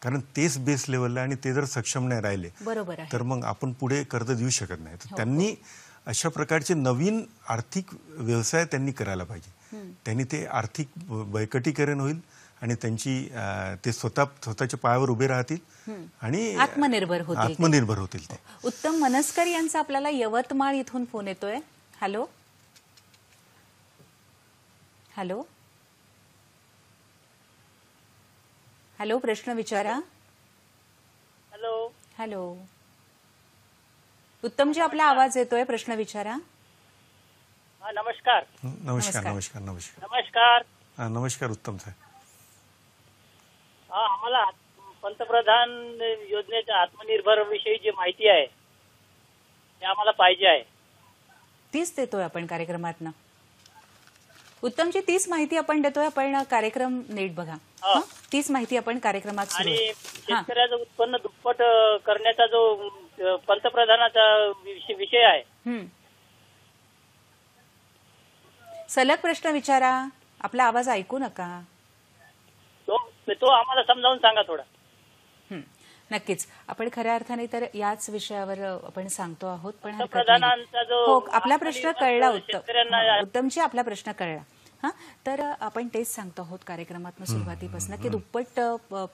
कारण तेच बेस लेवलला आणि ते जर सक्षम नाही राहिले तर मग आपण पुढे कर्ज देऊ शकत नाही. तर त्यांनी अशा प्रकारचे नवीन आर्थिक व्यवसाय त्यांनी करायला पाहिजे. त्यांनी ते आर्थिक बळकटीकरण होईल आणि ते स्वतःच्या पायावर उभे राहतील आणि आत्मनिर्भर होतील. ते उत्तम मनस्कर यांचा आपल्याला यवतमाळ इथून फोन येतोय. हॅलो हॅलो हॅलो, प्रश्न विचारा. हॅलो हॅलो, उत्तमजी आपला आवाज येतोय, प्रश्न विचारा. नमस्कार. नमस्कार नमस्कार नमस्कार नमस्कार. नमस्कार उत्तम साहेब. आम्हाला पंतप्रधान योजनेच्या आत्मनिर्भर विषयी जी माहिती आहे ते आम्हाला पाहिजे आहे. तीच देतोय आपण कार्यक्रमातनं. उत्तमची तीच माहिती आपण देतोय. आपण कार्यक्रम नीट बघा. तीच माहिती आपण कार्यक्रमात आणि शेतकऱ्याचं उत्पन्न दुप्पट करण्याचा जो पंतप्रधानाचा विषय आहे. सलग प्रश्न विचारा, आपला आवाज ऐकू नका. तो आम्हाला समजावून सांगा थोडा. नक्कीच, आपण खऱ्या अर्थाने तर याच विषयावर आपण सांगतो आहोत. पण हो, आपला प्रश्न कळला उत्तमजी, आपला प्रश्न कळला. तर आपण तेच सांगतो आहोत कार्यक्रमातून सुरुवातीपासून की दुप्पट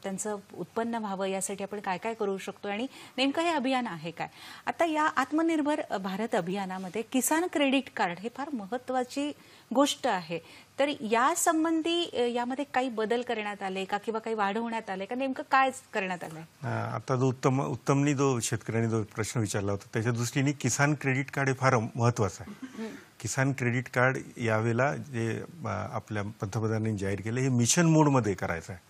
त्यांचं उत्पन्न व्हावं यासाठी आपण काय काय करू शकतो आणि नेमकं हे अभियान आहे काय. आता या आत्मनिर्भर भारत अभियानामध्ये किसान क्रेडिट कार्ड हे फार महत्वाची गोष्ट आहे. तर या संबंधी यामध्ये काही बदल करण्यात आले का किंवा काही वाढवण्यात आले का, नेमकं काय करण्यात आलंय? आता जो उत्तमनी जो शेतकऱ्यांनी जो प्रश्न विचारला होता त्याच्या दृष्टीने किसान क्रेडिट कार्ड हे फार महत्वाचं आहे. किसान क्रेडिट कार्ड यावेळेला जे आपल्या पंतप्रधानांनी जाहीर केलं हे मिशन मोडमध्ये करायचं आहे.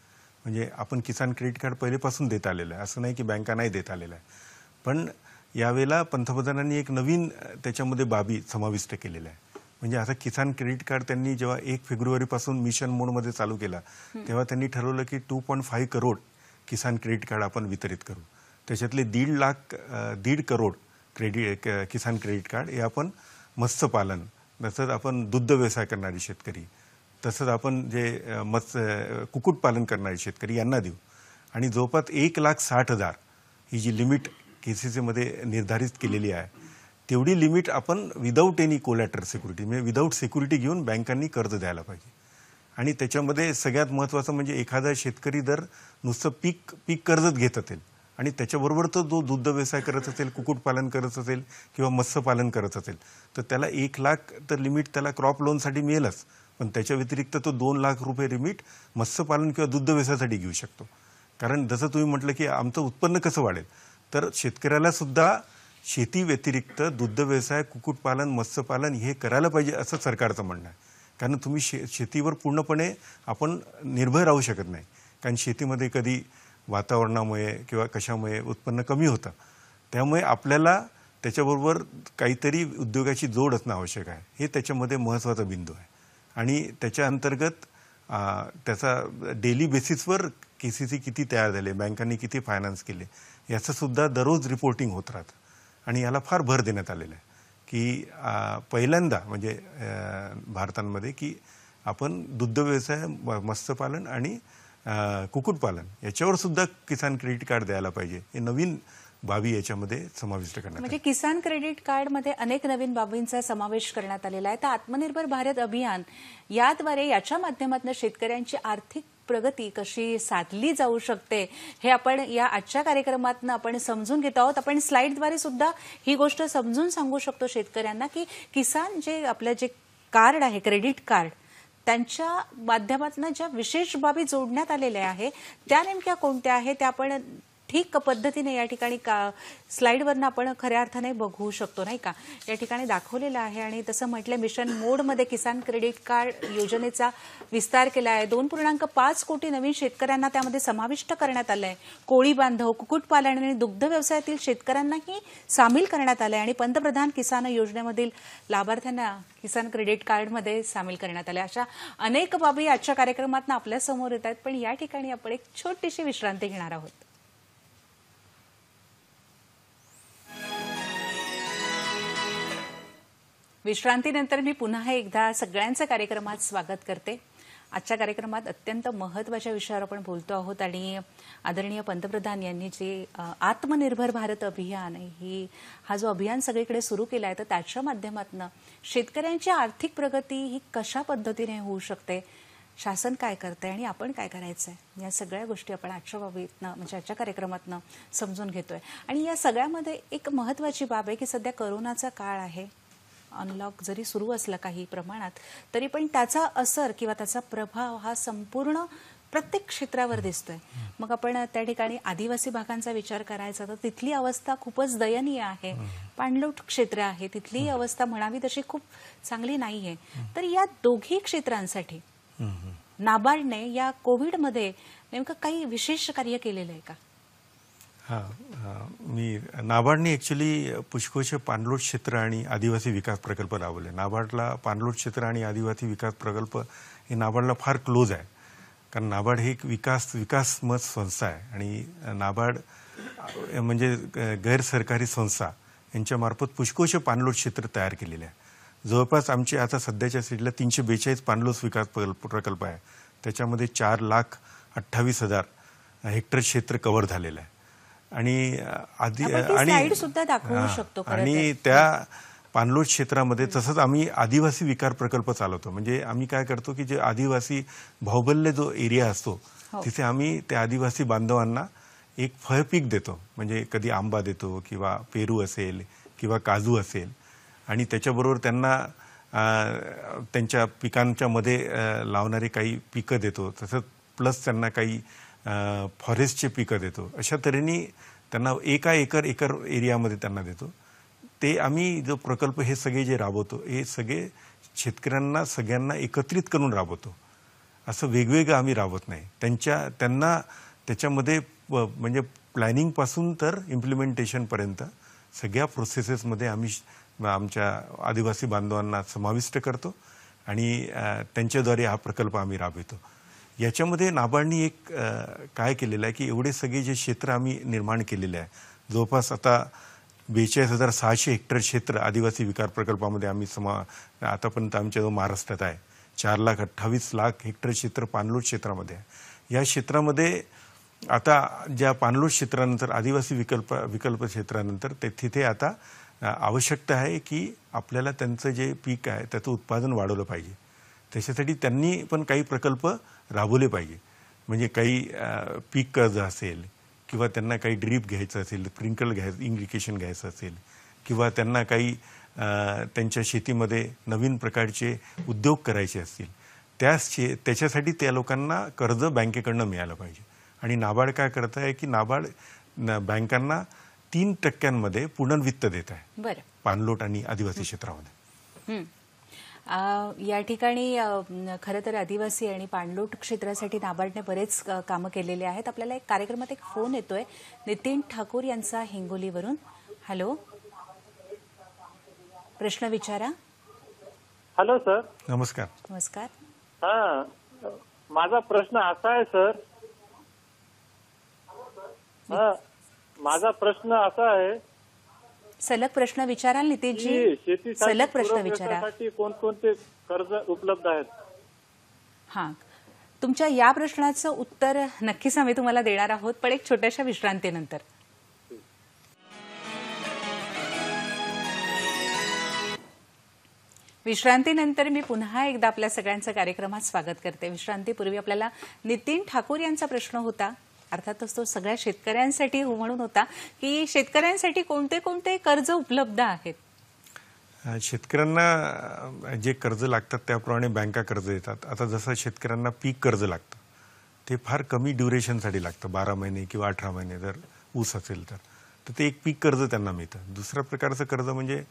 म्हणजे आपण किसान क्रेडिट कार्ड पहिलेपासून देत आलेलं आहे, असं नाही की बँका नाही देत आलेलं आहे, पण यावेळेला पंतप्रधानांनी एक नवीन त्याच्यामध्ये बाबी समाविष्ट केलेल्या आहे. म्हणजे आता किसान क्रेडिट कार्ड त्यांनी जेव्हा 1 फेब्रुवारीपासून मिशन मोडमध्ये चालू केला तेव्हा त्यांनी ठरवलं की 2.5 करोड किसान क्रेडिट कार्ड आपण वितरित करू. त्याच्यातले 1.5 करोड किसान क्रेडिट कार्ड हे आपण मत्स्यपालन, तसंच आपण दुग्ध व्यवसाय करणारे शेतकरी, तसंच आपण जे कुक्कुटपालन करणारे शेतकरी यांना देऊ. आणि जवळपास 1,60,000 ही जी लिमिट केसीसीमध्ये निर्धारित केलेली आहे तेवढी लिमिट आपण विदाऊट एनी कोलॅटरल सिक्युरिटी म्हणजे विदाऊट सिक्युरिटी घेऊन बँकांनी कर्ज द्यायला पाहिजे. आणि त्याच्यामध्ये सगळ्यात महत्त्वाचं म्हणजे एखादा शेतकरी जर नुसतं पीक कर्जच घेत असेल आणि त्याच्याबरोबर तो जो दुग्ध व्यवसाय करत असेल, कुक्कुटपालन करत असेल किंवा मत्स्यपालन करत असेल तर त्याला 1,00,000 तर लिमिट त्याला क्रॉप लोनसाठी मिळेलच, पण त्याच्या व्यतिरिक्त तो 2,00,000 रुपये लिमिट मत्स्यपालन किंवा दुग्ध व्यवसायासाठी घेऊ शकतो. कारण जसं तुम्ही म्हटलं की आमचं उत्पन्न कसं वाढेल, तर शेतकऱ्याला सुद्धा शेती व्यतिरिक्त दुग्ध व्यवसाय, कुक्कुटपालन, मत्स्यपालन हे करायला पाहिजे असं सरकारचं म्हणणं आहे. कारण तुम्ही शेतीवर पूर्णपणे आपण निर्भर राहू शकत नाही. कारण शेतीमध्ये कधी वातावरणामुळे किंवा कशामुळे उत्पन्न कमी होतं. त्यामुळे आपल्याला त्याच्याबरोबर काहीतरी उद्योगाची जोड असणं आवश्यक आहे. हे त्याच्यामध्ये महत्त्वाचा बिंदू आहे. आणि त्याच्या अंतर्गत त्याचा डेली बेसिसवर केसीसी किती तयार झाले, बँकांनी किती फायनान्स केले याचं सुद्धा दररोज रिपोर्टिंग होत राहतं. आणि याला फार भर देण्यात आलेला आहे की पहिल्यांदा म्हणजे भारतामध्ये की आपण दुग्ध व्यवसाय, मत्स्यपालन आणि कुक्कुटपालन याच्यावर सुद्धा किसान क्रेडिट कार्ड द्यायला पाहिजे. हे नवीन बाबी याच्यामध्ये समाविष्ट करण्यात म्हणजे किसान क्रेडिट कार्डमध्ये अनेक नवीन बाबींचा समावेश करण्यात आलेला आहे. तर आत्मनिर्भर भारत अभियान याद्वारे याच्या माध्यमातून शेतकऱ्यांची आर्थिक प्रगती कशी साधली जाऊ शकते हे आपण या आजच्या कार्यक्रमातून आपण समजून घेत आहोत. आपण स्लाइडद्वारे सुद्धा ही गोष्ट समजून सांगू शकतो शेतकऱ्यांना की किसान जे आपलं जे कार्ड आहे, क्रेडिट कार्ड, त्यांच्या माध्यमातून ज्या विशेष बाबी जोडण्यात आलेल्या आहे त्या नेमक्या कोणत्या आहेत त्या आपण ठीक पद्धतीने या ठिकाणी स्लाइडवरनं आपण खऱ्या अर्थाने बघू शकतो, नाही का. या ठिकाणी दाखवलेलं आहे. आणि तसं म्हटलं मिशन मोडमध्ये किसान क्रेडिट कार्ड योजनेचा विस्तार केला आहे. 2.5 कोटी नवीन शेतकऱ्यांना त्यामध्ये समाविष्ट करण्यात आलं आहे. कोळी बांधव, कुक्कुटपालन आणि दुग्ध व्यवसायातील शेतकऱ्यांनाही सामील करण्यात आलं आहे. आणि पंतप्रधान किसान योजनेमधील लाभार्थ्यांना किसान क्रेडिट कार्डमध्ये सामील करण्यात आले. अशा अनेक बाबी आजच्या कार्यक्रमातून आपल्या समोर येत आहेत. पण या ठिकाणी आपण एक छोटीशी विश्रांती घेणार आहोत. विश्रांतीनंतर मी पुन्हा एकदा सगळ्यांचं कार्यक्रमात स्वागत करते. आजच्या कार्यक्रमात अत्यंत महत्त्वाच्या विषयावर आपण बोलतो आहोत आणि आदरणीय पंतप्रधान यांनी जे आत्मनिर्भर भारत अभियान हा जो अभियान सगळीकडे सुरू केला आहे तर त्याच्या माध्यमातून शेतकऱ्यांची आर्थिक प्रगती ही कशा पद्धतीने होऊ शकते, शासन काय करते आणि आपण काय करायचं आहे, या सगळ्या गोष्टी आपण आजच्या बाबीतनं म्हणजे आजच्या कार्यक्रमातनं समजून घेतोय. आणि या सगळ्यामध्ये एक महत्त्वाची बाब आहे की सध्या कोरोनाचा काळ आहे. अनलॉक जरी सुरू असला काही प्रमाणात तरी पण त्याचा असर किंवा त्याचा प्रभाव हा संपूर्ण प्रत्येक क्षेत्रावर दिसतोय. मग आपण त्या ठिकाणी आदिवासी भागांचा विचार करायचा तर तिथली अवस्था खूपच दयनीय आहे. पाणलोट क्षेत्र आहे, तिथली अवस्था म्हणावी तशी खूप चांगली नाहीये. तर या दोघी क्षेत्रांसाठी नाबार्डने या कोविडमध्ये नेमकं काही विशेष कार्य केलेलं आहे का? मी नाबार्डने ॲक्च्युली पुष्कळशे पाणलोट क्षेत्र आणि आदिवासी विकास प्रकल्प राबवले. नाबार्डला पाणलोट क्षेत्र आणि आदिवासी विकास प्रकल्प हे नाबार्डला फार क्लोज आहे. कारण नाबार्ड हे एक विकासमत संस्था आहे आणि नाबार्ड म्हणजे गैरसरकारी संस्था यांच्यामार्फत पुष्कळशे पाणलोट क्षेत्र तयार केलेले आहे. जवळपास आमचे आता सध्याच्या स्थितीला 342 पाणलोट विकास प्रकल्प आहे. त्याच्यामध्ये 4,28,000 हेक्टर क्षेत्र कव्हर झालेलं आहे. आणि त्या पाणलोट क्षेत्रामध्ये तसंच आम्ही आदिवासी विकास प्रकल्प चालवतो. म्हणजे आम्ही काय करतो की जे आदिवासी बाहुबल्य जो एरिया असतो तिथे आम्ही त्या आदिवासी बांधवांना एक फळपीक देतो. म्हणजे कधी आंबा देतो किंवा पेरू असेल किंवा काजू असेल आणि त्याच्याबरोबर त्यांना त्यांच्या पिकांच्या मध्ये लावणारे काही पिकं देतो. तसंच प्लस त्यांना काही फॉरेस्टचे पिकं देतो. अशा तऱ्हेने त्यांना एका एकर एरियामध्ये त्यांना देतो. ते आम्ही जो प्रकल्प हे सगळे जे राबवतो हे सगळे शेतकऱ्यांना सगळ्यांना एकत्रित करून राबवतो. असं वेगवेगळं आम्ही राबवत नाही. त्यांना त्याच्यामध्ये म्हणजे प्लॅनिंगपासून तर इम्प्लिमेंटेशनपर्यंत सगळ्या प्रोसेसेसमध्ये आम्ही आमच्या आदिवासी बांधवांना समाविष्ट करतो आणि त्यांच्याद्वारे हा प्रकल्प आम्ही राबवितो. याच्यामध्ये नाबार्डनी एक काय केलेलं आहे की एवढे सगळे जे क्षेत्र आम्ही निर्माण केलेले आहे, जवळपास आता 42,600 हेक्टर क्षेत्र आदिवासी विकास प्रकल्पामध्ये आम्ही आतापर्यंत आमच्या महाराष्ट्रात आहे. 4,28,00,000 हेक्टर क्षेत्र पाणलोट क्षेत्रामध्ये आहे. या क्षेत्रामध्ये आता ज्या पाणलोट क्षेत्रानंतर आदिवासी विकल्प क्षेत्रानंतर तिथे आता आवश्यकता आहे की आपल्याला त्यांचं जे पीक आहे त्याचं उत्पादन वाढवलं पाहिजे. त्याच्यासाठी त्यांनी पण काही प्रकल्प राबवले पाहिजे. म्हणजे काही पीक कर्ज असेल किंवा त्यांना काही ड्रीप घ्यायचं असेल, स्प्रिंकल इरिगेशन घ्यायचं असेल किंवा त्यांना काही त्यांच्या शेतीमध्ये नवीन प्रकारचे उद्योग करायचे असतील, त्याच्यासाठी त्या लोकांना कर्ज बँकेकडनं मिळालं पाहिजे. आणि नाबार्ड काय करत आहे की नाबार्ड बँकांना 3% पुनर्वित्त देत आहे बरं. पाणलोट आणि आदिवासी क्षेत्रामध्ये. या ठिकाणी खरं तर आदिवासी आणि पाणलोट क्षेत्रासाठी नाबार्डने बरेच कामं केलेले आहेत. आपल्याला एक कार्यक्रमात एक फोन येतोय नितीन ठाकूर यांचा हिंगोलीवरून. हॅलो, प्रश्न विचारा. Hello sir. नमस्कार. नमस्कार. हा, माझा प्रश्न असा आहे सर. माझा प्रश्न असा आहे, सलग प्रश्न विचाराल नितीनजी. शेतीसाठी सलग प्रश्न पूरक विचारा. व्यवसायासाठी कोणकोणते कर्ज उपलब्ध आहेत? हां, तुमच्या या प्रश्नाचं उत्तर नक्कीच आम्ही तुम्हाला देणार आहोत, पण एक छोट्याशा विश्रांतीनंतर. विश्रांतीनंतर मी पुन्हा एकदा आपल्या सगळ्यांचं कार्यक्रमात स्वागत करते. विश्रांतीपूर्वी आपल्याला नितीन ठाकूर यांचा प्रश्न होता, अर्थातच तो सगळ्या शेतकऱ्यांसाठी म्हणून होता की शेतकऱ्यांसाठी कोणते कोणते कर्ज उपलब्ध आहेत. शेतकऱ्यांना जे कर्ज लागतात त्याप्रमाणे बँका कर्ज देतात. आता जसं शेतकऱ्यांना पीक कर्ज लागतं ते फार कमी ड्युरेशनसाठी लागतं, 12 महिने किंवा 18 महिने जर ऊस असेल तर ते एक पीक कर्ज त्यांना मिळतं. दुसऱ्या प्रकारचं कर्ज म्हणजे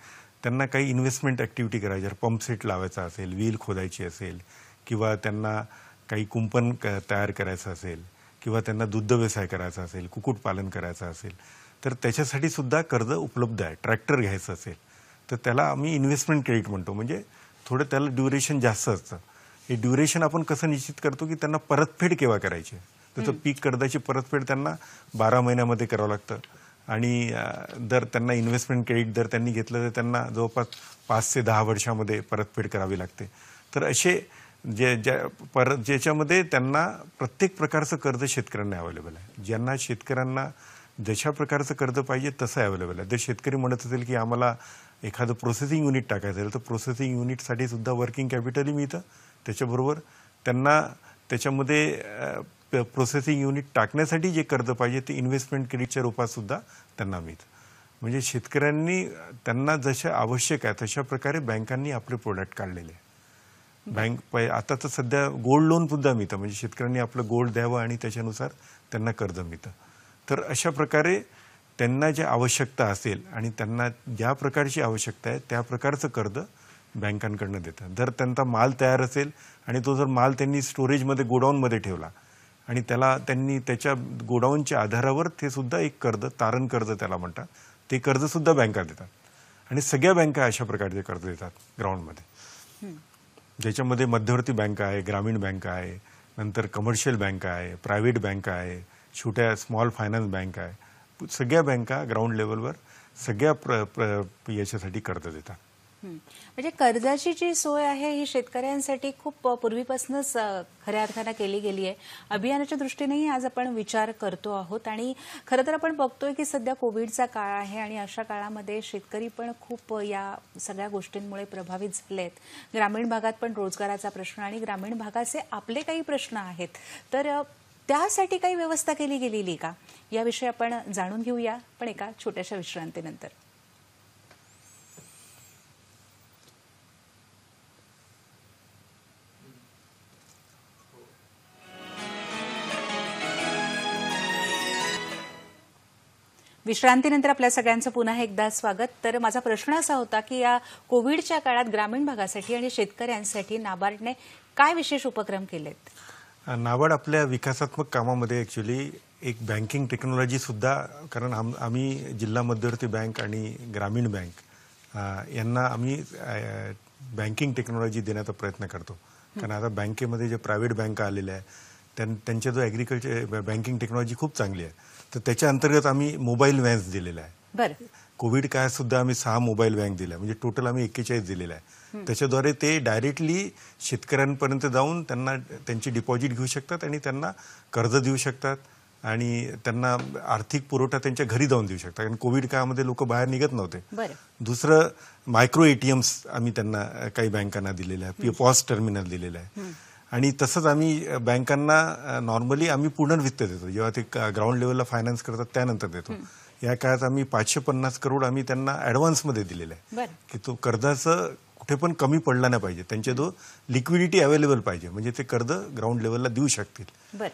त्यांना काही इन्व्हेस्टमेंट ॲक्टिव्हिटी करायची, पंपसेट लावायचा असेल, विहीर खोदायची असेल किंवा त्यांना काही कुंपण तयार करायचं असेल किंवा त्यांना दुग्ध व्यवसाय करायचा असेल, कुक्कुटपालन करायचं असेल तर त्याच्यासाठी सुद्धा कर्ज उपलब्ध आहे. ट्रॅक्टर घ्यायचं असेल तर त्याला आम्ही इन्व्हेस्टमेंट क्रेडिट म्हणतो, म्हणजे थोडं त्याला ड्युरेशन जास्त असतं. हे ड्युरेशन आपण कसं निश्चित करतो की त्यांना परतफेड केव्हा करायची आहे. त्याचं पीक कर्जाची परतफेड त्यांना 12 महिन्यामध्ये करावं लागतं आणि जर त्यांना इन्व्हेस्टमेंट क्रेडिट जर त्यांनी घेतलं तर त्यांना जवळपास 5 ते 10 वर्षामध्ये परतफेड करावी लागते. तर असे ज्याच्यामध्ये त्यांना प्रत्येक प्रकारचं कर्ज शेतकऱ्यांना अवेलेबल आहे. ज्यांना शेतकऱ्यांना जशा प्रकारचं कर्ज पाहिजे तसं अवेलेबल आहे. जर शेतकरी म्हणत असेल की आम्हाला एखादं प्रोसेसिंग युनिट टाकायचं असेल तर प्रोसेसिंग युनिटसाठी सुद्धा वर्किंग कॅपिटलही मिळतं. त्याच्याबरोबर त्यांना त्याच्यामध्ये प्रोसेसिंग युनिट टाकण्यासाठी जे कर्ज पाहिजे ते इन्व्हेस्टमेंट क्रेडिटच्या रूपात सुद्धा त्यांना मिळतं. म्हणजे शेतकऱ्यांनी त्यांना जशा आवश्यक आहे तशा प्रकारे बँकांनी आपले प्रोडक्ट काढलेले आहे. आता तर सध्या गोल्ड लोन सुद्धा मिळतं, म्हणजे शेतकऱ्यांनी आपलं गोल्ड द्यावं आणि त्याच्यानुसार त्यांना कर्ज मिळतं. तर अशा प्रकारे त्यांना जे आवश्यकता असेल आणि त्यांना ज्या प्रकारची आवश्यकता आहे त्या प्रकारचं कर्ज बँकांकडनं देतात. जर त्यांचा माल तयार असेल आणि तो जर माल त्यांनी स्टोरेजमध्ये गोडाऊनमध्ये ठेवला आणि त्यांनी त्याच्या गोडाऊनच्या आधारावर ते सुद्धा एक कर्ज, तारण कर्ज त्याला म्हणतात, ते कर्जसुद्धा बँका देतात. आणि सगळ्या बँका अशा प्रकारचे कर्ज देतात ग्राउंडमध्ये, ज्याच्यामध्ये मध्यवर्ती बँका आहे, ग्रामीण बँका आहे, नंतर कमर्शियल बँका आहे, प्रायव्हेट बँका आहे, छोट्या स्मॉल फायनान्स बँका आहे. सगळ्या बँका ग्राउंड लेवलवर सगळ्या याच्यासाठी कर्ज देतात. म्हणजे कर्जाची जी सोय आहे ही शेतकऱ्यांसाठी खूप पूर्वीपासूनच खऱ्या अर्थानं केली गेली आहे. अभियानाच्या दृष्टीनेही आज आपण विचार करतो आहोत आणि खरं तर आपण बघतोय की सध्या कोविडचा काळ आहे आणि अशा काळामध्ये शेतकरी पण खूप या सगळ्या गोष्टींमुळे प्रभावित झाले आहेत. ग्रामीण भागात पण रोजगाराचा प्रश्न आणि ग्रामीण भागाचे आपले काही प्रश्न आहेत, तर त्यासाठी काही व्यवस्था केली गेलेली का याविषयी आपण जाणून घेऊया, पण एका छोट्याशा विश्रांतीनंतर. विश्रांतीनंतर आपल्या सगळ्यांचं पुन्हा एकदा स्वागत. तर माझा प्रश्न असा होता की या कोविडच्या काळात ग्रामीण भागासाठी आणि शेतकऱ्यांसाठी नाबार्डने काय विशेष उपक्रम केलेत? नाबार्ड आपल्या विकासात्मक कामामध्ये ॲक्च्युली एक बँकिंग टेक्नॉलॉजी सुद्धा, कारण आम्ही जिल्हा मध्यवर्ती बँक आणि ग्रामीण बँक यांना आम्ही बँकिंग टेक्नॉलॉजी देण्याचा प्रयत्न करतो. कारण आता बँकेमध्ये जे प्रायव्हेट बँका आलेल्या आहेत त्यांच्या जो ॲग्रिकल्चर बँकिंग टेक्नॉलॉजी खूप चांगली आहे. तर त्याच्या अंतर्गत आम्ही मोबाईल व्हॅन्स दिलेल्या आहे. बरं. कोविड काळात सुद्धा आम्ही 6 मोबाईल व्हॅन दिल्या, म्हणजे टोटल आम्ही 41 दिलेल्या आहे. त्याच्याद्वारे ते डायरेक्टली शेतकऱ्यांपर्यंत जाऊन त्यांना त्यांची डिपॉझिट घेऊ शकतात आणि त्यांना कर्ज देऊ शकतात आणि त्यांना आर्थिक पुरवठा त्यांच्या घरी जाऊन देऊ शकतात. कारण कोविड काळामध्ये लोक बाहेर निघत नव्हते. दुसरं मायक्रो एटीएम्स आम्ही त्यांना काही बँकांना दिलेले आहे, पॉस टर्मिनल दिलेलं आहे. आणि तसंच आम्ही बँकांना नॉर्मली आम्ही पुनर्वित्त देतो, जेव्हा ते ग्राउंड लेवलला फायनान्स करतात त्यानंतर देतो. या काळात आम्ही 550 करोड आम्ही त्यांना ॲडव्हान्समध्ये दिलेला आहे की तो कर्जाचं कुठे पण कमी पडला नाही पाहिजे, त्यांच्या जो लिक्विडिटी अवेलेबल पाहिजे, म्हणजे ते कर्ज ग्राउंड लेवलला देऊ शकतील.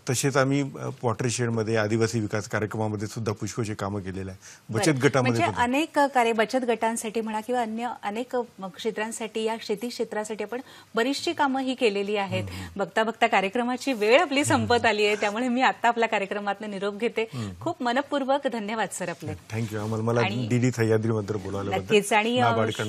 तसेच आम्ही वॉटरशेडमध्ये आदिवासी विकास कार्यक्रमामध्ये सुद्धा पुष्कळशी कामं केलेलं आहे. बचत गटामध्ये म्हणजे अनेक कार्य बचत गटांसाठी म्हणा किंवा अन्य अनेक क्षेत्रांसाठी, या शेती क्षेत्रासाठी आपण बरीचशी कामं ही केलेली आहेत. बघता बघता कार्यक्रमाची वेळ आपली संपत आली आहे, त्यामुळे मी आता आपल्या कार्यक्रमातून निरोप घेते. खूप मनपूर्वक धन्यवाद सर आपले. थँक्यू. मला डीडी सह्याद्रीबद्दल बोलायला नक्कीच. आणि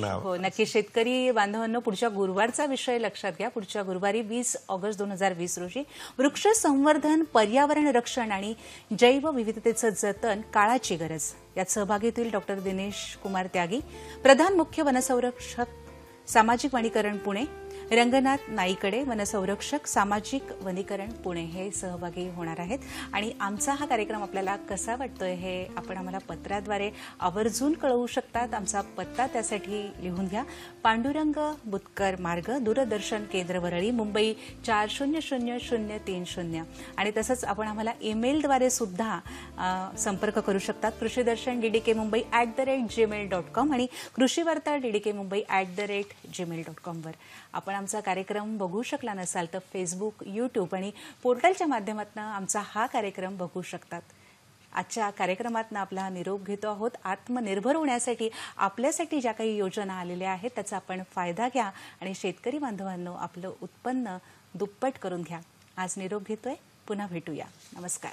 हो नक्की शेतकरी बांधवांनो, पुढच्या गुरुवारचा विषय लक्षात घ्या. पुढच्या गुरुवारी 20 ऑगस्ट 2020 रोजी वृक्ष संवर्धन, पर्यावरण रक्षण आणि जैवविविधतेचं जतन, काळाची गरज यात सहभागी होतील डॉक्टर दिनेश कुमार त्यागी, प्रधान मुख्य वनसंरक्षक, सामाजिक वनीकरण पुणे, रंगनाथ नाईकडे, वनसंरक्षक, सामाजिक वनीकरण पुणे हे सहभागी होणार आहेत. आणि आमचा हा कार्यक्रम आपल्याला कसा वाटतोय हे आपण आम्हाला पत्राद्वारे आवर्जून कळवू शकतात. आमचा पत्ता त्यासाठी लिहून घ्या. पांडुरंग बुतकर मार्ग, दूरदर्शन केंद्र वरळी, मुंबई 400030. आणि तसंच आपण आम्हाला ईमेलद्वारे सुद्धा संपर्क करू शकतात. कृषीदर्शन DDK Mumbai @gmail.com आणि कृषीवार्ता DDK Mumbai @gmail.com वर. आपण आमचा कार्यक्रम बघू शकला नसाल तर फेसबुक, यूट्यूब आणि पोर्टलच्या माध्यमातून आमचा हा कार्यक्रम बघू शकतात. आजच्या कार्यक्रमातून आपला निरोप घेतो आहोत. आत्मनिर्भर होण्यासाठी आपल्यासाठी ज्या काही योजना आलेल्या आहेत त्याचा आपण फायदा घ्या आणि शेतकरी बांधवांनो आपलं उत्पन्न दुप्पट करून घ्या. आज निरोप घेतोय. पुन्हा भेटूया. नमस्कार.